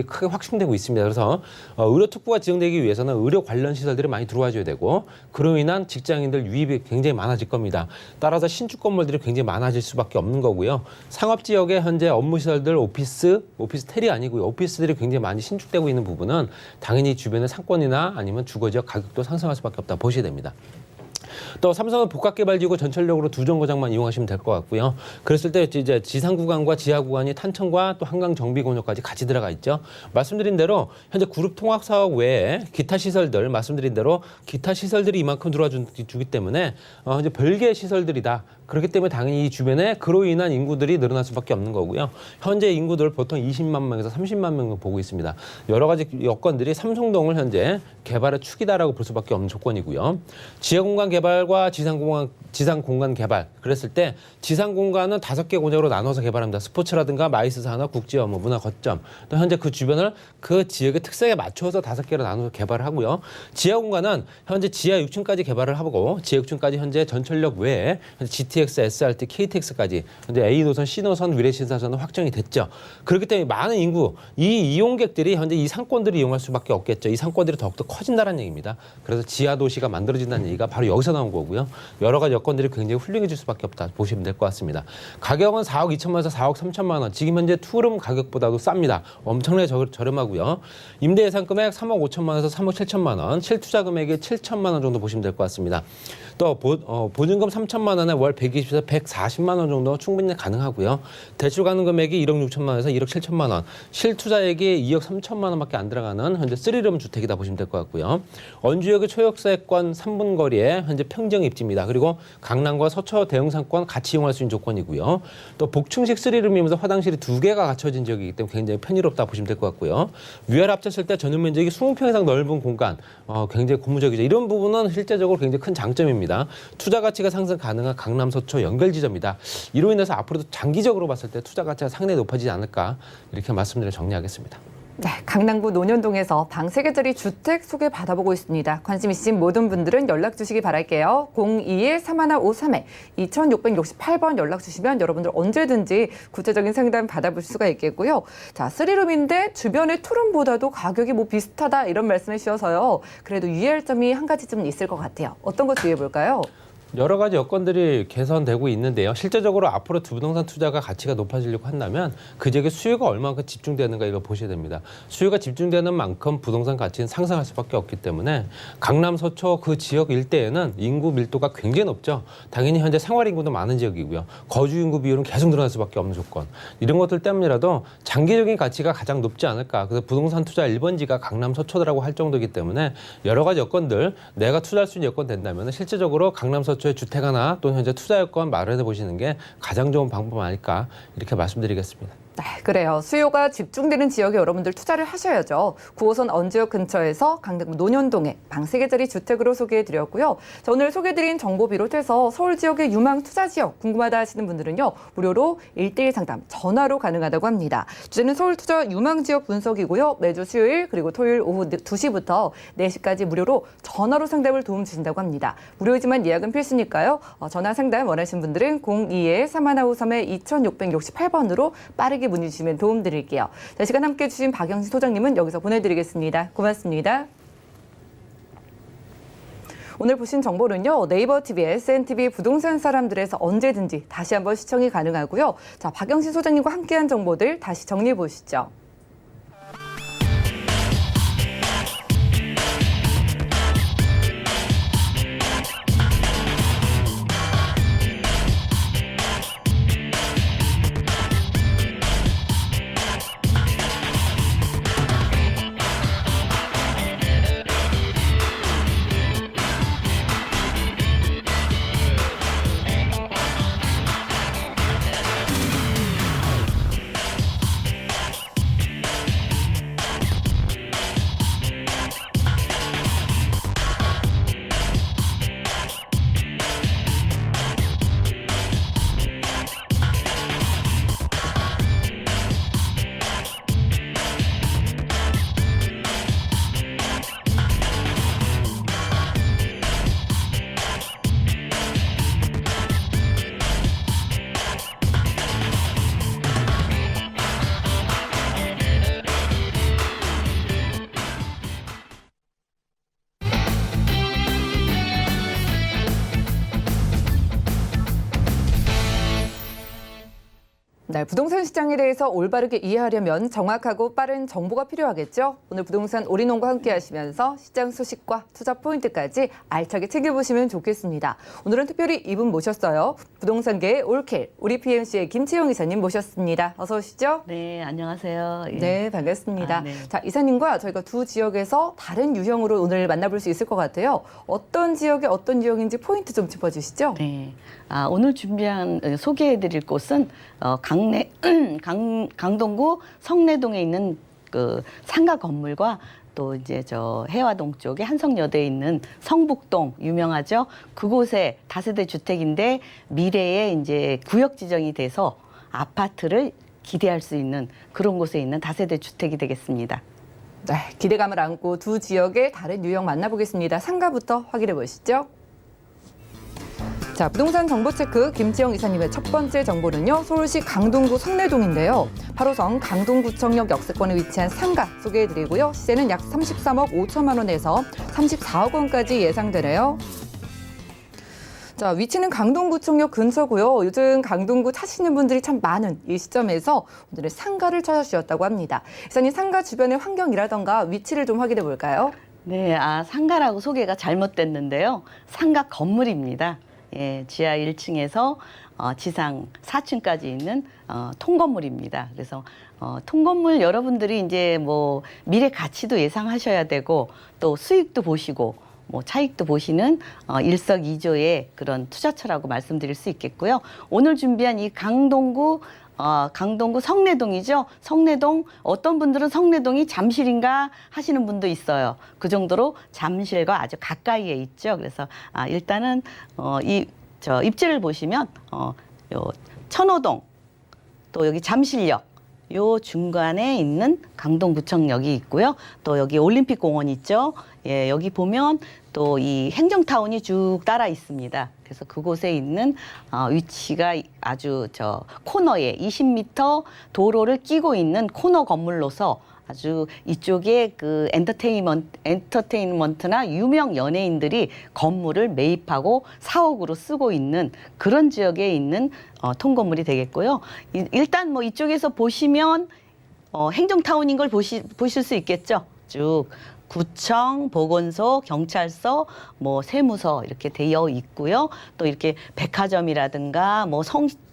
크게 확충되고 있습니다. 그래서 의료 특구가 지정되기 위해서는 의료 관련 시설들이 많이 들어와줘야 되고 그로 인한 직장인들 유입이 굉장히 많아질 겁니다. 따라서 신축 건물들이 굉장히 많아질 수밖에 없는 거고요. 상업 지역에 현재 업무 시설들 오피스텔이 아니고요. 오피스들이 굉장히 많이 신축되고 있는 부분은 당연히 주변의 상권이나 아니면 주거 지역 가격도 상승할 수밖에 없다 보셔야 됩니다. 또 삼성은 복합개발지구 전철역으로 두 정거장만 이용하시면 될 것 같고요. 그랬을 때 이제 지상 구간과 지하 구간이 탄천과 또 한강 정비공역까지 같이 들어가 있죠. 말씀드린 대로 현재 그룹 통합 사업 외에 기타 시설들 말씀드린 대로 기타 시설들이 이만큼 들어와 주기 때문에 현재 별개의 시설들이다. 그렇기 때문에 당연히 이 주변에 그로 인한 인구들이 늘어날 수밖에 없는 거고요. 현재 인구들 보통 20만 명에서 30만 명 보고 있습니다. 여러 가지 여건들이 삼성동을 현재 개발의 축이다라고 볼 수밖에 없는 조건이고요. 지하공간 개발과 지상공간 개발. 그랬을 때 지상공간은 5개 공장으로 나눠서 개발합니다. 스포츠라든가 마이스 산업, 국제업무, 문화 거점. 또 현재 그 주변을 그 지역의 특색에 맞춰서 5개로 나눠서 개발을 하고요. 지하공간은 현재 지하 6층까지 개발을 하고 지하 6층까지 현재 전철역 외에 GTX, SRT, KTX까지 현재 A노선, C노선, 위례신사선은 확정이 됐죠. 그렇기 때문에 많은 인구, 이 이용객들이 현재 이 상권들을 이용할 수밖에 없겠죠. 이 상권들이 더욱더 커진다는 얘기입니다. 그래서 지하 도시가 만들어진다는 얘기가 바로 여기서 나온 거고요. 여러 가지 여건들이 굉장히 훌륭해질 수밖에 없다 보시면 될 것 같습니다. 가격은 4억 2천만원에서 4억 3천만 원. 지금 현재 투룸 가격보다도 쌉니다. 엄청나게 저렴하고요. 임대 예상 금액 3억 5천만 원에서 3억 7천만 원. 실투자 금액이 7천만 원 정도 보시면 될 것 같습니다. 또 보증금 3천만 원에 월 120에서 140만 원 정도 충분히 가능하고요. 대출 가능 금액이 1억 6천만 원에서 1억 7천만 원. 실투자액이 2억 3천만 원밖에 안 들어가는 현재 3룸 주택이다 보시면 될 것 같고요. 원주역의 초역세권 3분 거리에 현재 평정 입지입니다. 그리고 강남과 서초 대형 상권 같이 이용할 수 있는 조건이고요. 또 복층식 3룸이면서 화장실이 2개가 갖춰진 지역이기 때문에 굉장히 편의롭다 보시면 될 것 같고요. 위아래 합쳤을 때 전용 면적이 20평 이상 넓은 공간, 굉장히 고무적이죠. 이런 부분은 실제적으로 굉장히 큰 장점입니다. 투자 가치가 상승 가능한 강남 서초 연결 지점이다. 이로 인해서 앞으로도 장기적으로 봤을 때 투자 가치가 상당히 높아지지 않을까 이렇게 말씀드려 정리하겠습니다. 네, 강남구 논현동에서 방 3개짜리 주택 소개 받아보고 있습니다. 관심 있으신 모든 분들은 연락 주시기 바랄게요. 02-3153에 2668번 연락 주시면 여러분들 언제든지 구체적인 상담 받아볼 수가 있겠고요. 자, 3룸인데 주변의 투룸보다도 가격이 뭐 비슷하다 이런 말씀해 주셔서요. 그래도 유의할 점이 한 가지쯤 있을 것 같아요. 어떤 거 주의해 볼까요? 여러 가지 여건들이 개선되고 있는데요. 실제적으로 앞으로 부동산 투자가 가치가 높아지려고 한다면 그 지역의 수요가 얼마만큼 집중되는가 이걸 보셔야 됩니다. 수요가 집중되는 만큼 부동산 가치는 상승할 수밖에 없기 때문에 강남, 서초 그 지역 일대에는 인구 밀도가 굉장히 높죠. 당연히 현재 생활 인구도 많은 지역이고요. 거주 인구 비율은 계속 늘어날 수밖에 없는 조건. 이런 것들 때문이라도 장기적인 가치가 가장 높지 않을까. 그래서 부동산 투자 1번지가 강남, 서초라고 할 정도이기 때문에 여러 가지 여건들 내가 투자할 수 있는 여건 된다면 실질적으로 강남, 서초의 주택 하나 또는 현재 투자 여건 마련해 보시는 게 가장 좋은 방법 아닐까 이렇게 말씀드리겠습니다. 네, 그래요. 수요가 집중되는 지역에 여러분들 투자를 하셔야죠. 9호선 언지역 근처에서 강남구 논현동에 방 3개짜리 주택으로 소개해드렸고요. 자, 오늘 소개해드린 정보 비롯해서 서울 지역의 유망 투자 지역 궁금하다 하시는 분들은요. 무료로 1:1 상담 전화로 가능하다고 합니다. 주제는 서울 투자 유망 지역 분석이고요. 매주 수요일 그리고 토요일 오후 2시부터 4시까지 무료로 전화로 상담을 도움 주신다고 합니다. 무료이지만 예약은 필수니까요. 전화 상담 원하시는 분들은 02-3153에 2668번으로 빠르게 문의 주시면 도움 드릴게요. 자, 시간 함께해 주신 박영신 소장님은 여기서 보내드리겠습니다. 고맙습니다. 오늘 보신 정보는요. 네이버 TV, SNTV 부동산 사람들에서 언제든지 다시 한번 시청이 가능하고요. 자, 박영신 소장님과 함께한 정보들 다시 정리해 보시죠. 네, 부동산 시장에 대해서 올바르게 이해하려면 정확하고 빠른 정보가 필요하겠죠. 오늘 부동산 올인원과 함께 하시면서 시장 소식과 투자 포인트까지 알차게 챙겨보시면 좋겠습니다. 오늘은 특별히 이분 모셨어요. 부동산계의 올켈, 우리 PMC의 김채영 이사님 모셨습니다. 어서 오시죠. 네, 안녕하세요. 예. 네, 반갑습니다. 네. 자, 이사님과 저희가 두 지역에서 다른 유형으로 오늘 만나볼 수 있을 것 같아요. 어떤 지역에 어떤 유형인지 포인트 좀 짚어주시죠. 네. 오늘 준비한 소개해드릴 곳은 강동구 성내동에 있는 그 상가 건물과 또 이제 저 해화동 쪽에 한성여대에 있는 성북동 유명하죠. 그곳에 다세대 주택인데 미래에 이제 구역 지정이 돼서 아파트를 기대할 수 있는 그런 곳에 있는 다세대 주택이 되겠습니다. 네, 기대감을 안고 두 지역의 다른 유형 만나보겠습니다. 상가부터 확인해 보시죠. 자, 부동산 정보 체크 김지영 이사님의 첫 번째 정보는요. 서울시 강동구 성내동인데요. 8호선 강동구청역 역세권에 위치한 상가 소개해드리고요. 시세는 약 33억 5천만 원에서 34억 원까지 예상되네요. 자, 위치는 강동구청역 근처고요. 요즘 강동구 찾으시는 분들이 참 많은 이 시점에서 오늘은 상가를 찾아주셨다고 합니다. 이사님, 상가 주변의 환경이라던가 위치를 좀 확인해 볼까요? 네, 상가라고 소개가 잘못됐는데요. 상가 건물입니다. 예, 지하 1층에서 지상 4층까지 있는 통건물입니다. 그래서 통건물 여러분들이 이제 뭐 미래 가치도 예상하셔야 되고 또 수익도 보시고 뭐 차익도 보시는 일석이조의 그런 투자처라고 말씀드릴 수 있겠고요. 오늘 준비한 이 강동구 성내동이죠. 성내동, 어떤 분들은 성내동이 잠실인가 하시는 분도 있어요. 그 정도로 잠실과 아주 가까이에 있죠. 그래서 일단은 입지를 보시면 요 천호동, 또 여기 잠실역, 요 중간에 있는 강동구청역이 있고요. 또 여기 올림픽 공원 있죠. 예, 여기 보면 또 이 행정타운이 쭉 따라 있습니다. 그래서 그곳에 있는 위치가 아주 저 코너에 20m 도로를 끼고 있는 코너 건물로서 아주 이쪽에 그 엔터테인먼트나 유명 연예인들이 건물을 매입하고 사옥으로 쓰고 있는 그런 지역에 있는 통건물이 되겠고요. 일단 뭐 이쪽에서 보시면 행정타운인 걸 보실 수 있겠죠. 쭉 구청, 보건소, 경찰서, 뭐 세무서 이렇게 되어 있고요. 또 이렇게 백화점이라든가 뭐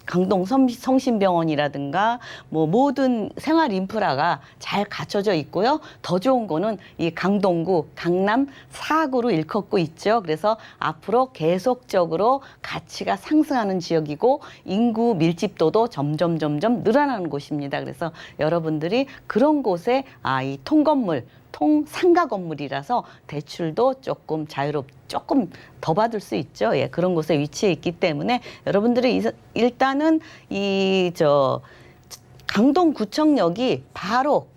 강동 성심병원이라든가 뭐 모든 생활 인프라가 잘 갖춰져 있고요. 더 좋은 거는 이 강동구, 강남 4구로 일컫고 있죠. 그래서 앞으로 계속적으로 가치가 상승하는 지역이고 인구 밀집도도 점점 늘어나는 곳입니다. 그래서 여러분들이 그런 곳에 이 통건물, 통상가 건물이라서 대출도 조금 조금 더 받을 수 있죠. 예, 그런 곳에 위치해 있기 때문에 여러분들이 일단은 강동구청역이 바로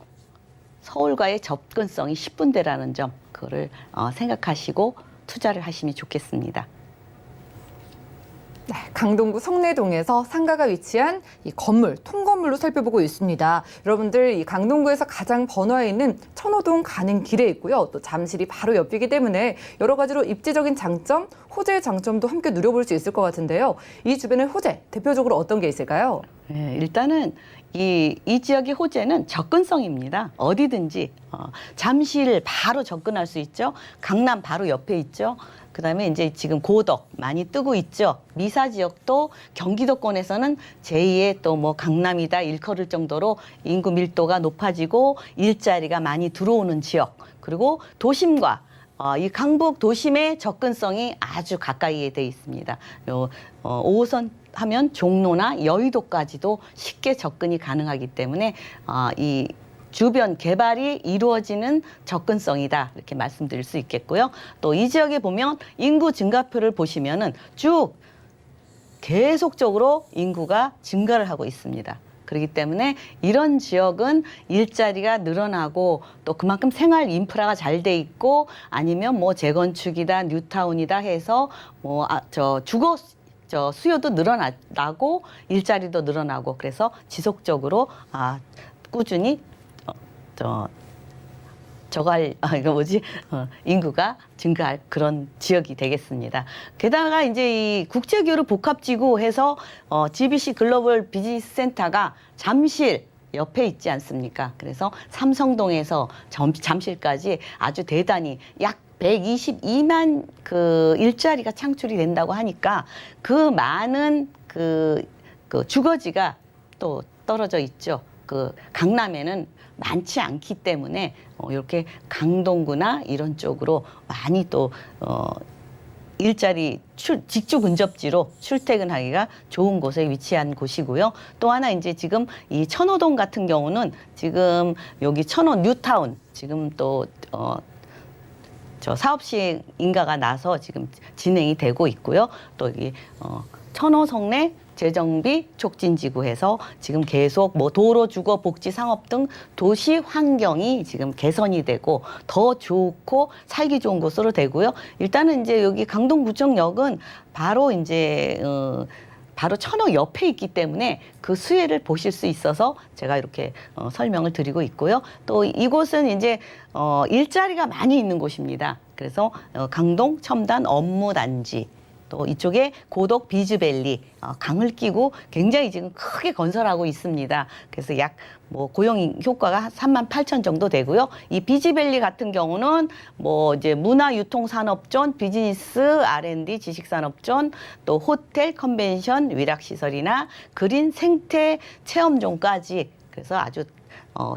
서울과의 접근성이 10분대라는 점, 그거를 생각하시고 투자를 하시면 좋겠습니다. 네, 강동구 성내동에서 상가가 위치한 이 건물, 통건물로 살펴보고 있습니다. 여러분들 이 강동구에서 가장 번화해 있는 천호동 가는 길에 있고요. 또 잠실이 바로 옆이기 때문에 여러 가지로 입지적인 장점, 호재의 장점도 함께 누려볼 수 있을 것 같은데요. 이 주변의 호재, 대표적으로 어떤 게 있을까요? 네, 일단은 이 지역의 호재는 접근성입니다. 어디든지 잠실 바로 접근할 수 있죠. 강남 바로 옆에 있죠. 그다음에 이제 지금 고덕 많이 뜨고 있죠. 미사 지역도 경기도권에서는 제2의 또 뭐 강남이다 일컬을 정도로 인구 밀도가 높아지고 일자리가 많이 들어오는 지역. 그리고 도심과 이 강북 도심의 접근성이 아주 가까이에 돼 있습니다. 5호선 하면 종로나 여의도까지도 쉽게 접근이 가능하기 때문에 이 주변 개발이 이루어지는 접근성이다 이렇게 말씀드릴 수 있겠고요. 또 이 지역에 보면 인구 증가표를 보시면은 쭉 계속적으로 인구가 증가를 하고 있습니다. 그렇기 때문에 이런 지역은 일자리가 늘어나고 또 그만큼 생활 인프라가 잘 돼 있고 아니면 뭐 재건축이다 뉴타운이다 해서 뭐 주거 수요도 늘어나고 일자리도 늘어나고 그래서 지속적으로 꾸준히 인구가 증가할 그런 지역이 되겠습니다. 게다가 이제 이 국제교류 복합지구 해서 GBC 글로벌 비즈니스 센터가 잠실 옆에 있지 않습니까? 그래서 삼성동에서 잠실까지 아주 대단히 약 122만 그 일자리가 창출이 된다고 하니까 그 많은 그 주거지가 또 떨어져 있죠. 그 강남에는 많지 않기 때문에 이렇게 강동구나 이런 쪽으로 많이 또 일자리 직주 근접지로 출퇴근하기가 좋은 곳에 위치한 곳이고요. 또 하나 이제 지금 이 천호동 같은 경우는 지금 여기 천호 뉴타운 지금 또 사업 시행 인가가 나서 지금 진행이 되고 있고요. 또 여기 천호 성내 재정비 촉진지구에서 지금 계속 뭐 도로, 주거, 복지, 상업 등 도시 환경이 지금 개선이 되고 더 좋고 살기 좋은 곳으로 되고요. 일단은 이제 여기 강동구청역은 바로 이제 바로 천호 옆에 있기 때문에 그 수혜를 보실 수 있어서 제가 이렇게 설명을 드리고 있고요. 또 이곳은 이제 일자리가 많이 있는 곳입니다. 그래서 강동 첨단 업무단지 또 이쪽에 고덕 비즈밸리 강을 끼고 굉장히 지금 크게 건설하고 있습니다. 그래서 약 뭐 고용 효과가 38,000 정도 되고요. 이 비즈밸리 같은 경우는 뭐 이제 문화유통산업존, 비즈니스 R&D 지식산업존, 또 호텔, 컨벤션, 위락시설이나 그린 생태 체험존까지 그래서 아주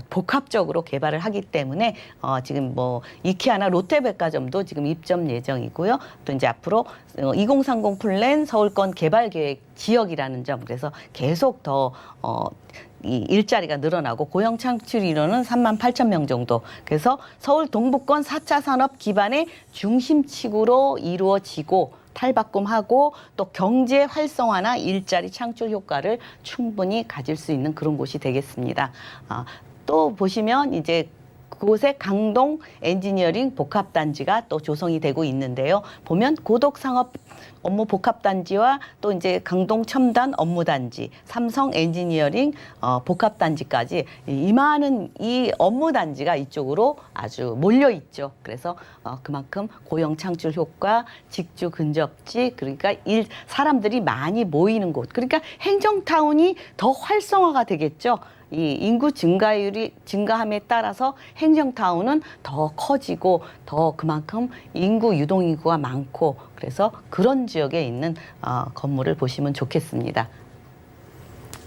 복합적으로 개발을 하기 때문에 지금 뭐 이케아나 롯데백화점도 지금 입점 예정이고요. 또 이제 앞으로 2030 플랜 서울권 개발 계획 지역이라는 점 그래서 계속 더 이 일자리가 늘어나고 고용 창출 인원은 38,000명 정도. 그래서 서울 동부권 4차 산업 기반의 중심축으로 이루어지고 탈바꿈하고 또 경제 활성화나 일자리 창출 효과를 충분히 가질 수 있는 그런 곳이 되겠습니다. 또 보시면 이제 그곳에 강동 엔지니어링 복합단지가 또 조성이 되고 있는데요. 보면 고덕상업 업무 복합단지와 또 이제 강동 첨단 업무단지, 삼성 엔지니어링 복합단지까지 이 많은 이 업무단지가 이쪽으로 아주 몰려 있죠. 그래서 그만큼 고용 창출 효과, 직주 근접지, 그러니까 사람들이 많이 모이는 곳, 그러니까 행정타운이 더 활성화가 되겠죠. 이 인구 증가함에 따라서 행정타운은 더 커지고 더 그만큼 유동인구가 많고 그래서 그런 지역에 있는 건물을 보시면 좋겠습니다.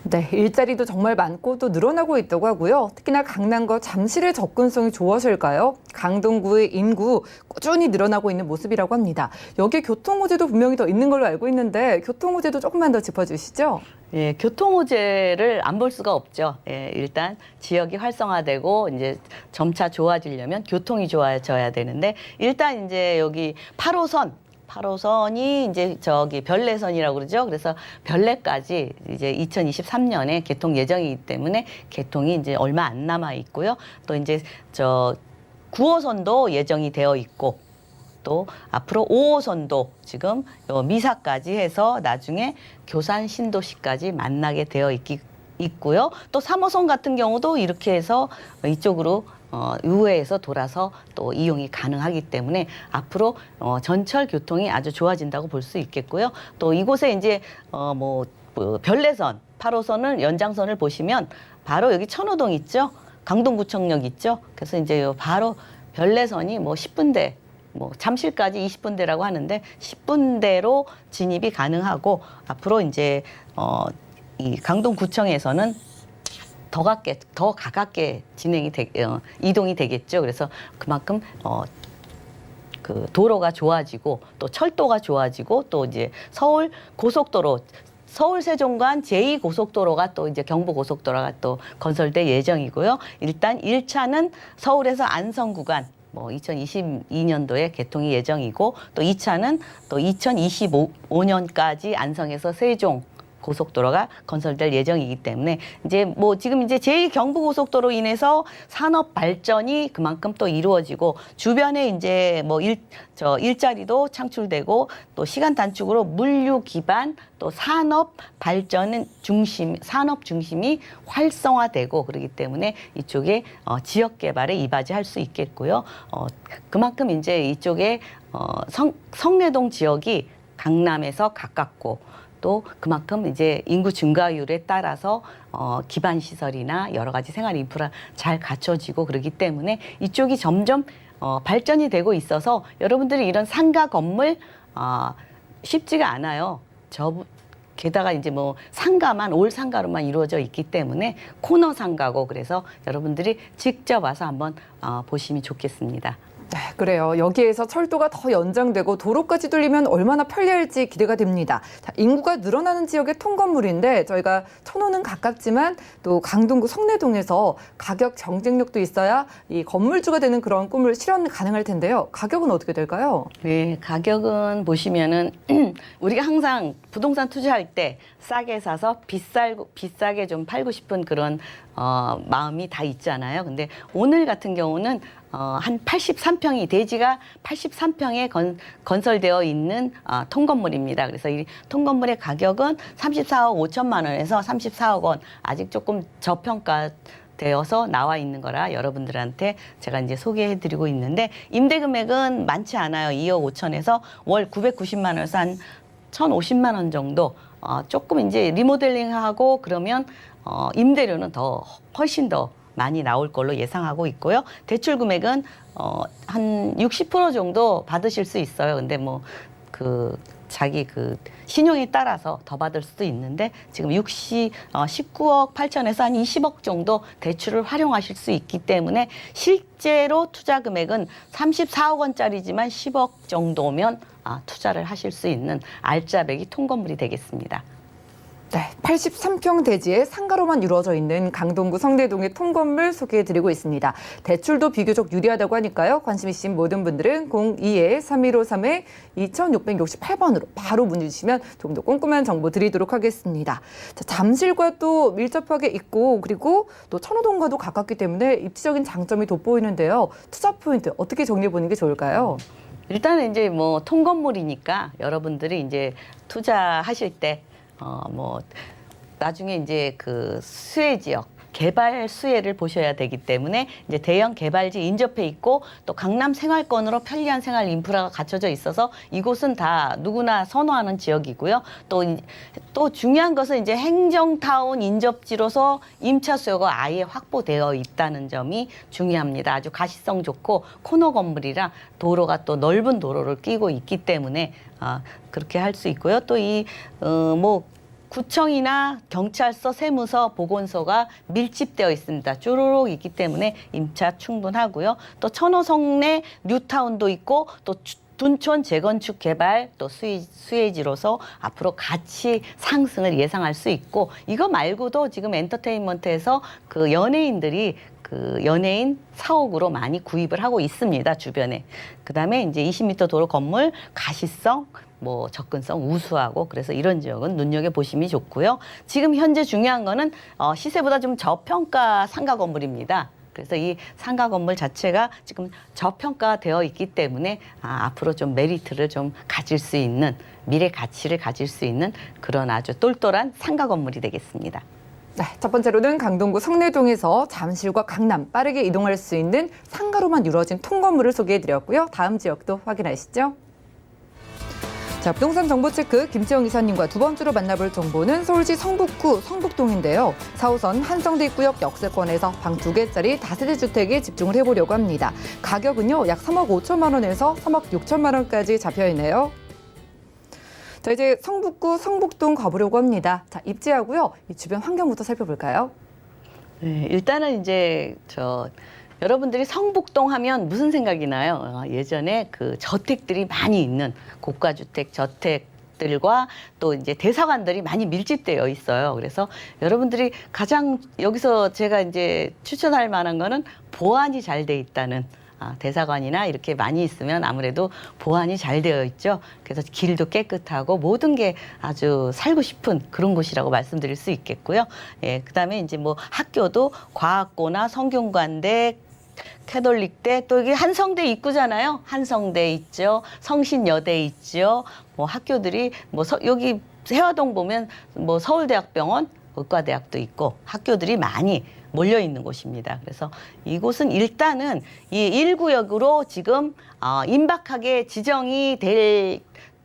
네, 일자리도 정말 많고 또 늘어나고 있다고 하고요. 특히나 강남과 잠실의 접근성이 좋아질까요? 강동구의 인구 꾸준히 늘어나고 있는 모습이라고 합니다. 여기에 교통호재도 분명히 더 있는 걸로 알고 있는데 교통호재도 조금만 더 짚어주시죠. 예, 교통호재를 안 볼 수가 없죠. 예, 일단 지역이 활성화되고 이제 점차 좋아지려면 교통이 좋아져야 되는데 일단 이제 여기 8호선이 이제 별내선이라고 그러죠. 그래서 별내까지 이제 2023년에 개통 예정이기 때문에 개통이 이제 얼마 안 남아 있고요. 또 이제 9호선도 예정이 되어 있고 또 앞으로 5호선도 지금 미사까지 해서 나중에 교산 신도시까지 만나게 되어 있고요. 또 3호선 같은 경우도 이렇게 해서 이쪽으로 우회해서 돌아서 또 이용이 가능하기 때문에 앞으로 전철 교통이 아주 좋아진다고 볼 수 있겠고요. 또 이곳에 이제 별내선 8호선을 연장선을 보시면 바로 여기 천호동 있죠. 강동구청역 있죠. 그래서 이제 바로 별내선이 10분대 잠실까지 20분대라고 하는데 10분대로 진입이 가능하고 앞으로 이제 이 강동구청에서는 더 가깝게 이동이 되겠죠. 그래서 그만큼 그 도로가 좋아지고 또 철도가 좋아지고 또 이제 서울 고속도로 서울 세종간 제2고속도로가 또 이제 경부고속도로가 또 건설될 예정이고요. 일단 1차는 서울에서 안성 구간 2022년도에 개통이 예정이고 또 2차는 또 2025년까지 안성에서 세종 고속도로가 건설될 예정이기 때문에 이제 지금 이제 제2경부고속도로 인해서 산업 발전이 그만큼 또 이루어지고 주변에 이제 일자리도 창출되고 또 시간 단축으로 물류 기반 또 산업 중심이 활성화되고 그렇기 때문에 이쪽에 지역 개발에 이바지할 수 있겠고요. 그만큼 이제 이쪽에 성내동 지역이 강남에서 가깝고 또 그만큼 이제 인구 증가율에 따라서 기반 시설이나 여러 가지 생활 인프라 잘 갖춰지고 그러기 때문에 이쪽이 점점 발전이 되고 있어서 여러분들이 이런 상가 건물 쉽지가 않아요. 게다가 이제 상가만 올 상가로만 이루어져 있기 때문에 코너 상가고 그래서 여러분들이 직접 와서 한번 보시면 좋겠습니다. 네, 그래요. 여기에서 철도가 더 연장되고 도로까지 뚫리면 얼마나 편리할지 기대가 됩니다. 자, 인구가 늘어나는 지역의 통건물인데 저희가 천호는 가깝지만 또 강동구 성내동에서 가격 경쟁력도 있어야 이 건물주가 되는 그런 꿈을 실현 가능할 텐데요. 가격은 어떻게 될까요? 네, 가격은 보시면은 우리가 항상 부동산 투자할 때 싸게 사서 비싸게 좀 팔고 싶은 그런 마음이 다 있잖아요. 근데 오늘 같은 경우는 한 83평이 대지가 83평에 건설되어 있는 통건물입니다. 그래서 이 통건물의 가격은 34억 5천만 원에서 34억 원 아직 조금 저평가 되어서 나와 있는 거라 여러분들한테 제가 이제 소개해드리고 있는데 임대 금액은 많지 않아요. 2억 5천에서 월 990만 원에서 한 1,050만 원 정도. 조금 이제 리모델링하고 그러면 임대료는 훨씬 더 많이 나올 걸로 예상하고 있고요. 대출 금액은 한 60% 정도 받으실 수 있어요. 근데 자기 신용에 따라서 더 받을 수도 있는데 지금 19억 8천에서 한 20억 정도 대출을 활용하실 수 있기 때문에 실제로 투자 금액은 34억 원짜리지만 10억 정도면 투자를 하실 수 있는 알짜배기 통건물이 되겠습니다. 네, 83평 대지의 상가로만 이루어져 있는 강동구 성내동의 통건물 소개해드리고 있습니다. 대출도 비교적 유리하다고 하니까요. 관심 있으신 모든 분들은 02-3153-2668번으로 바로 문의 주시면 조금 더 꼼꼼한 정보 드리도록 하겠습니다. 자, 잠실과 또 밀접하게 있고 그리고 또 천호동과도 가깝기 때문에 입지적인 장점이 돋보이는데요. 투자 포인트 어떻게 정리해보는 게 좋을까요? 일단은 이제 뭐 통건물이니까 여러분들이 이제 투자하실 때 나중에 이제 그 수혜 지역 개발 수혜를 보셔야 되기 때문에 이제 대형 개발지 인접해 있고 또 강남 생활권으로 편리한 생활 인프라가 갖춰져 있어서 이곳은 다 누구나 선호하는 지역이고요. 또 중요한 것은 이제 행정타운 인접지로서 임차 수요가 아예 확보되어 있다는 점이 중요합니다. 아주 가시성 좋고 코너 건물이라 도로가 또 넓은 도로를 끼고 있기 때문에 그렇게 할 수 있고요. 또 구청이나 경찰서, 세무서, 보건소가 밀집되어 있습니다. 쭈루룩 있기 때문에 임차 충분하고요. 또 천호성내 뉴타운도 있고 또 둔촌 재건축 개발 또 수혜지로서 앞으로 가치 상승을 예상할 수 있고 이거 말고도 지금 엔터테인먼트에서 그 연예인들이 그 연예인 사옥으로 많이 구입을 하고 있습니다. 주변에. 그다음에 이제 20m 도로 건물 가시성 접근성 우수하고 그래서 이런 지역은 눈여겨보심이 좋고요. 지금 현재 중요한 거는 시세보다 좀 저평가 상가 건물입니다. 그래서 이 상가 건물 자체가 지금 저평가되어 있기 때문에 앞으로 좀 메리트를 좀 가질 수 있는 미래 가치를 가질 수 있는 그런 아주 똘똘한 상가 건물이 되겠습니다. 네, 첫 번째로는 강동구 성내동에서 잠실과 강남 빠르게 이동할 수 있는 상가로만 이루어진 통건물을 소개해드렸고요. 다음 지역도 확인하시죠. 자, 부동산 정보체크 김지영 이사님과 두 번째로 만나볼 정보는 서울시 성북구 성북동인데요. 4호선 한성대 입구역 역세권에서 방 2개짜리 다세대 주택에 집중을 해보려고 합니다. 가격은요, 약 3억 5천만 원에서 3억 6천만 원까지 잡혀있네요. 자, 이제 성북구 성북동 가보려고 합니다. 자, 입지하고요, 이 주변 환경부터 살펴볼까요? 네, 일단은 이제 여러분들이 성북동 하면 무슨 생각이 나요? 예전에 그 저택들이 많이 있는 고가주택 저택들과 또 이제 대사관들이 많이 밀집되어 있어요. 그래서 여러분들이 가장 여기서 제가 이제 추천할 만한 거는 보안이 잘 돼 있다는 대사관이나 이렇게 많이 있으면 아무래도 보안이 잘 되어 있죠. 그래서 길도 깨끗하고 모든 게 아주 살고 싶은 그런 곳이라고 말씀드릴 수 있겠고요. 예, 그다음에 이제 학교도 과학고나 성균관대 캐톨릭대 또 이게 한성대 입구잖아요. 한성대 있죠. 성신여대 있죠. 학교들이 여기 세화동 보면 서울대학병원, 의과대학도 있고 학교들이 많이 몰려 있는 곳입니다. 그래서 이곳은 일단은 이 1구역으로 지금 임박하게 지정이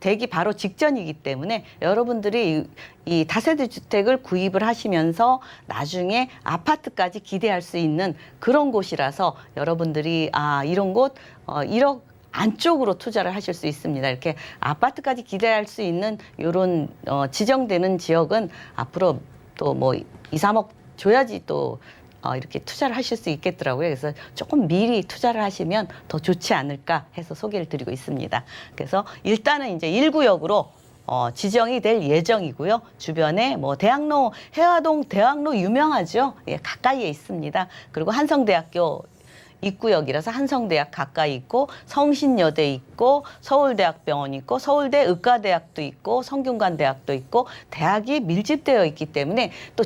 되기 바로 직전이기 때문에 여러분들이 이 다세대 주택을 구입을 하시면서 나중에 아파트까지 기대할 수 있는 그런 곳이라서 여러분들이 이런 곳 1억 안쪽으로 투자를 하실 수 있습니다. 이렇게 아파트까지 기대할 수 있는 이런 지정되는 지역은 앞으로 또 2, 3억 줘야지 또 이렇게 투자를 하실 수 있겠더라고요. 그래서 조금 미리 투자를 하시면 더 좋지 않을까 해서 소개를 드리고 있습니다. 그래서 일단은 이제 1구역으로 지정이 될 예정이고요. 주변에 대학로, 해화동 대학로 유명하죠. 예, 가까이에 있습니다. 그리고 한성대학교 입구역이라서 한성대학 가까이 있고 성신여대 있고 서울대학병원 있고 서울대 의과대학도 있고 성균관대학도 있고 대학이 밀집되어 있기 때문에 또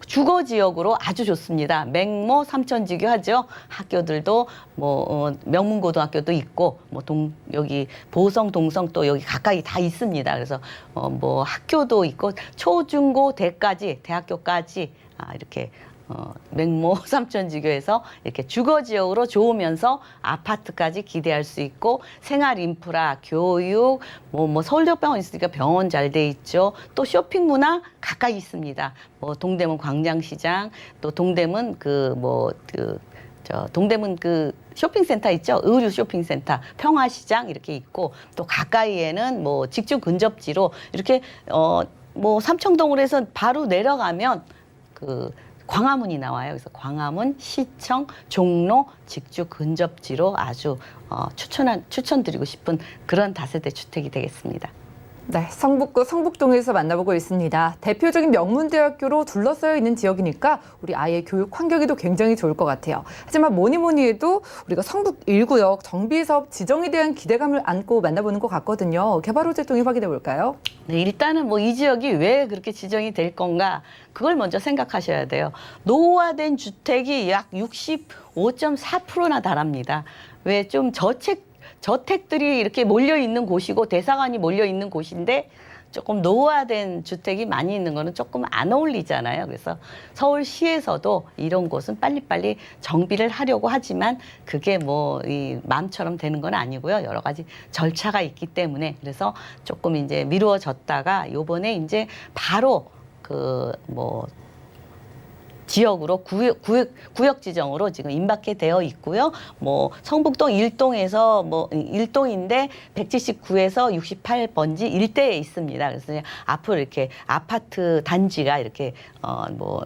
주거 지역으로 아주 좋습니다. 맹모 삼천지교 하죠. 학교들도 명문고등학교도 있고 여기 보성 동성 또 여기 가까이 다 있습니다. 그래서 학교도 있고 초중고 대까지 대학교까지 이렇게 맹모 삼천지교에서 이렇게 주거 지역으로 좋으면서 아파트까지 기대할 수 있고 생활 인프라, 교육, 서울대병원 있으니까 병원 잘 돼 있죠. 또 쇼핑 문화 가까이 있습니다. 동대문 광장시장, 또 동대문 동대문 쇼핑센터 있죠. 의류 쇼핑센터, 평화시장 이렇게 있고 또 가까이에는 직주 근접지로 이렇게 삼청동으로 해서 바로 내려가면 광화문이 나와요. 그래서 광화문, 시청, 종로, 직주 근접지로 아주 추천드리고 싶은 그런 다세대 주택이 되겠습니다. 네, 성북구 성북동에서 만나보고 있습니다. 대표적인 명문대학교로 둘러싸여 있는 지역이니까 우리 아이의 교육 환경에도 굉장히 좋을 것 같아요. 하지만 뭐니 해도 우리가 성북 1구역 정비사업 지정에 대한 기대감을 안고 만나보는 것 같거든요. 개발호재 통해 확인해 볼까요? 네, 일단은 뭐 이 지역이 왜 그렇게 지정이 될 건가 그걸 먼저 생각하셔야 돼요. 노후화된 주택이 약 65.4%나 달합니다. 왜 좀 저택들이 이렇게 몰려 있는 곳이고 대사관이 몰려 있는 곳인데 조금 노후화된 주택이 많이 있는 거는 조금 안 어울리잖아요. 그래서 서울시에서도 이런 곳은 빨리빨리 정비를 하려고 하지만 그게 뭐 이 마음처럼 되는 건 아니고요. 여러 가지 절차가 있기 때문에 그래서 조금 이제 미루어졌다가 요번에 이제 바로 그 뭐 지역으로 구역 지정으로 지금 임박해 되어 있고요. 뭐 성북동 1동에서 뭐 1동인데 179에서 68번지 일대에 있습니다. 그래서 앞으로 이렇게 아파트 단지가 이렇게 뭐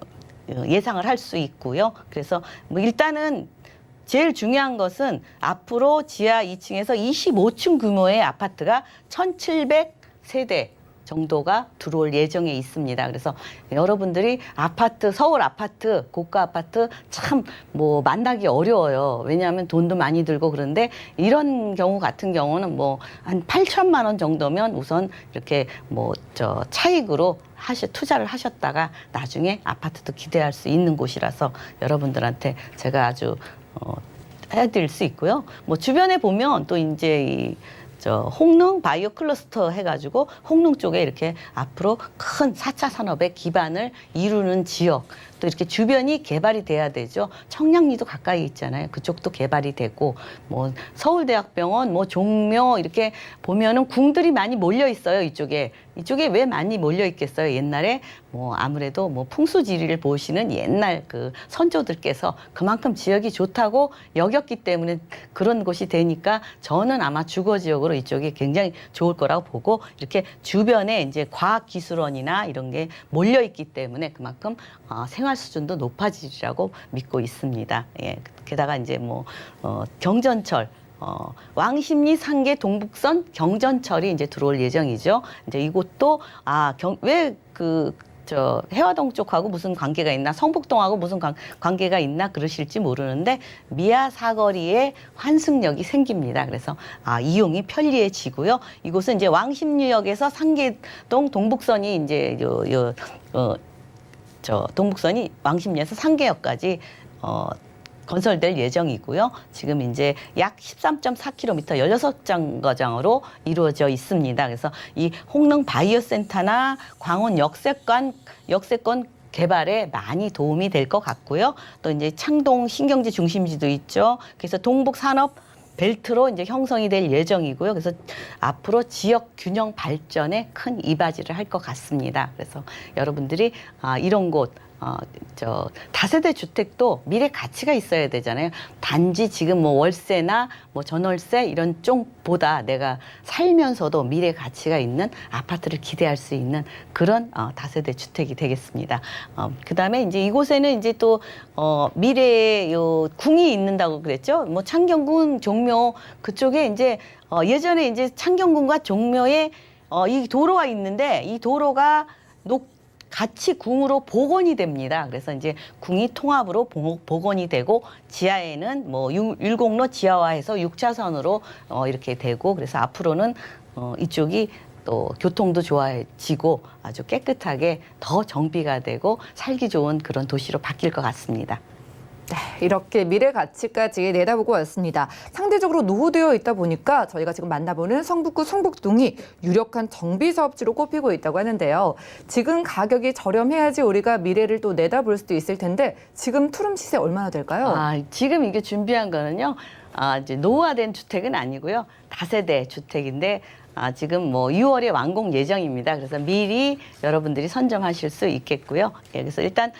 예상을 할 수 있고요. 그래서 뭐 일단은 제일 중요한 것은 앞으로 지하 2층에서 25층 규모의 아파트가 1,700세대 정도가 들어올 예정에 있습니다. 그래서 여러분들이 아파트, 서울 아파트, 고가 아파트 참 뭐 만나기 어려워요. 왜냐하면 돈도 많이 들고 그런데 이런 경우 같은 경우는 뭐 한 8천만 원 정도면 우선 이렇게 뭐 차익으로 투자를 하셨다가 나중에 아파트도 기대할 수 있는 곳이라서 여러분들한테 제가 아주 해드릴 수 있고요. 뭐 주변에 보면 또 이제 홍릉 바이오 클러스터 해가지고 홍릉 쪽에 이렇게 앞으로 큰 4차 산업의 기반을 이루는 지역 또 이렇게 주변이 개발이 돼야 되죠. 청량리도 가까이 있잖아요. 그쪽도 개발이 되고 뭐 서울대학병원 뭐 종묘 이렇게 보면은 궁들이 많이 몰려 있어요. 이쪽에 왜 많이 몰려 있겠어요? 옛날에 뭐 아무래도 뭐 풍수지리를 보시는 옛날 그 선조들께서 그만큼 지역이 좋다고 여겼기 때문에 그런 곳이 되니까 저는 아마 주거 지역으로 이쪽이 굉장히 좋을 거라고 보고 이렇게 주변에 이제 과학기술원이나 이런 게 몰려 있기 때문에 그만큼 생활 수준도 높아지리라고 믿고 있습니다. 예. 게다가 이제 뭐 경전철 왕십리 상계 동북선 경전철이 이제 들어올 예정이죠. 이제 이곳도 해화동 쪽하고 무슨 관계가 있나, 성북동하고 무슨 관계가 있나 그러실지 모르는데 미아 사거리에 환승역이 생깁니다. 그래서 이용이 편리해지고요. 이곳은 이제 왕십리역에서 상계동 동북선이 이제 동북선이 왕십리에서 상계역까지 건설될 예정이고요. 지금 이제 약 13.4km 16정거장으로 이루어져 있습니다. 그래서 이 홍릉 바이오센터나 광원 역세권 개발에 많이 도움이 될 것 같고요. 또 이제 창동 신경제 중심지도 있죠. 그래서 동북 산업 벨트로 이제 형성이 될 예정이고요. 그래서 앞으로 지역 균형 발전에 큰 이바지를 할 것 같습니다. 그래서 여러분들이 이런 곳 다세대 주택도 미래 가치가 있어야 되잖아요. 단지 지금 뭐 월세나 뭐 전월세 이런 쪽보다 내가 살면서도 미래 가치가 있는 아파트를 기대할 수 있는 그런 다세대 주택이 되겠습니다. 그다음에 이제 이곳에는 이제 또 미래의 궁이 있는다고 그랬죠. 뭐 창경궁, 종묘 그쪽에 이제 예전에 이제 창경궁과 종묘에 이 도로가 있는데 이 도로가 같이 궁으로 복원이 됩니다. 그래서 이제 궁이 통합으로 복원이 되고 지하에는 뭐 율곡로 지하화해서 6차선으로 이렇게 되고 그래서 앞으로는 이쪽이 또 교통도 좋아지고 아주 깨끗하게 더 정비가 되고 살기 좋은 그런 도시로 바뀔 것 같습니다. 네, 이렇게 미래 가치까지 내다보고 왔습니다. 상대적으로 노후되어 있다 보니까 저희가 지금 만나보는 성북구 성북동이 유력한 정비 사업지로 꼽히고 있다고 하는데요. 지금 가격이 저렴해야지 우리가 미래를 또 내다볼 수도 있을 텐데 지금 투룸 시세 얼마나 될까요? 지금 이게 준비한 거는요. 이제 노후화된 주택은 아니고요. 다세대 주택인데 지금 뭐 6월에 완공 예정입니다. 그래서 미리 여러분들이 선점하실 수 있겠고요. 예, 그래서 일단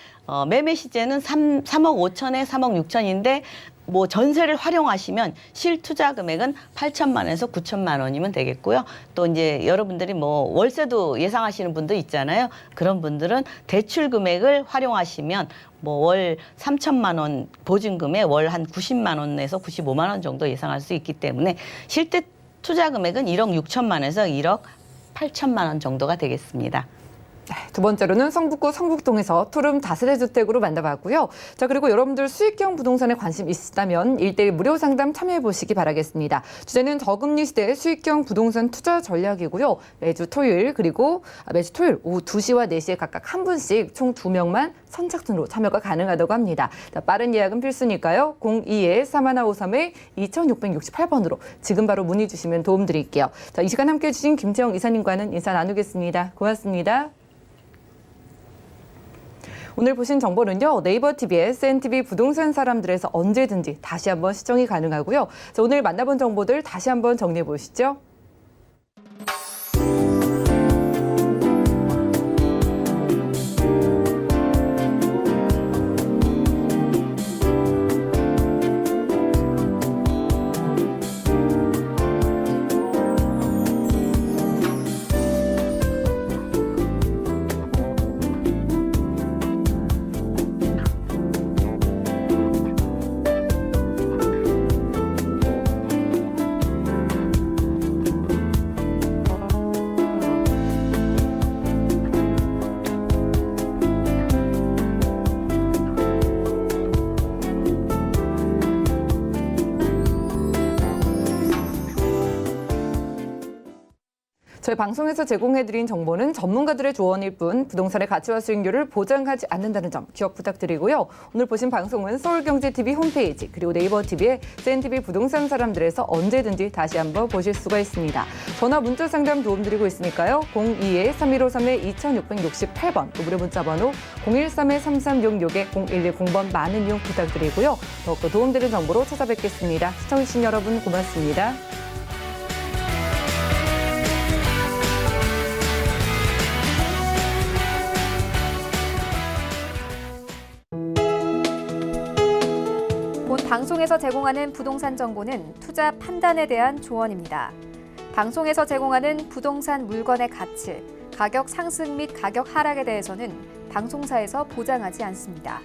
매매 시세는 3억 5천에 3억 6천인데 뭐 전세를 활용하시면 실투자 금액은 8천만 원에서 9천만 원이면 되겠고요. 또 이제 여러분들이 뭐 월세도 예상하시는 분도 있잖아요. 그런 분들은 대출 금액을 활용하시면 뭐 월 3천만 원 보증금에 월 한 90만 원에서 95만 원 정도 예상할 수 있기 때문에 실제 투자 금액은 1억 6천만 원에서 1억 8천만 원 정도가 되겠습니다. 두 번째로는 성북구 성북동에서 투룸 다세대 주택으로 만나봤고요. 자, 그리고 여러분들 수익형 부동산에 관심 있으시다면 1대1 무료 상담 참여해 보시기 바라겠습니다. 주제는 저금리 시대 수익형 부동산 투자 전략이고요. 매주 토요일 오후 2시와 4시에 각각 한 분씩 총 2명만 선착순으로 참여가 가능하다고 합니다. 자, 빠른 예약은 필수니까요. 02-3153-2668번으로 지금 바로 문의 주시면 도움 드릴게요. 자, 이 시간 함께해 주신 김채영 이사님과는 인사 나누겠습니다. 고맙습니다. 오늘 보신 정보는요, 네이버 TV의 SNTV 부동산 사람들에서 언제든지 다시 한번 시청이 가능하고요. 자, 오늘 만나본 정보들 다시 한번 정리해 보시죠. 저희 방송에서 제공해드린 정보는 전문가들의 조언일 뿐 부동산의 가치와 수익률을 보장하지 않는다는 점 기억 부탁드리고요. 오늘 보신 방송은 서울경제TV 홈페이지 그리고 네이버 TV의 SNTV 부동산 사람들에서 언제든지 다시 한번 보실 수가 있습니다. 전화 문자 상담 도움드리고 있으니까요. 02-3153-2668번 또 무료 문자 번호 013-3366-0110번 많은 이용 부탁드리고요. 더욱더 도움되는 정보로 찾아뵙겠습니다. 시청해주신 여러분 고맙습니다. 본 방송에서 제공하는 부동산 정보는 투자 판단에 대한 조언입니다. 방송에서 제공하는 부동산 물건의 가치, 가격 상승 및 가격 하락에 대해서는 방송사에서 보장하지 않습니다.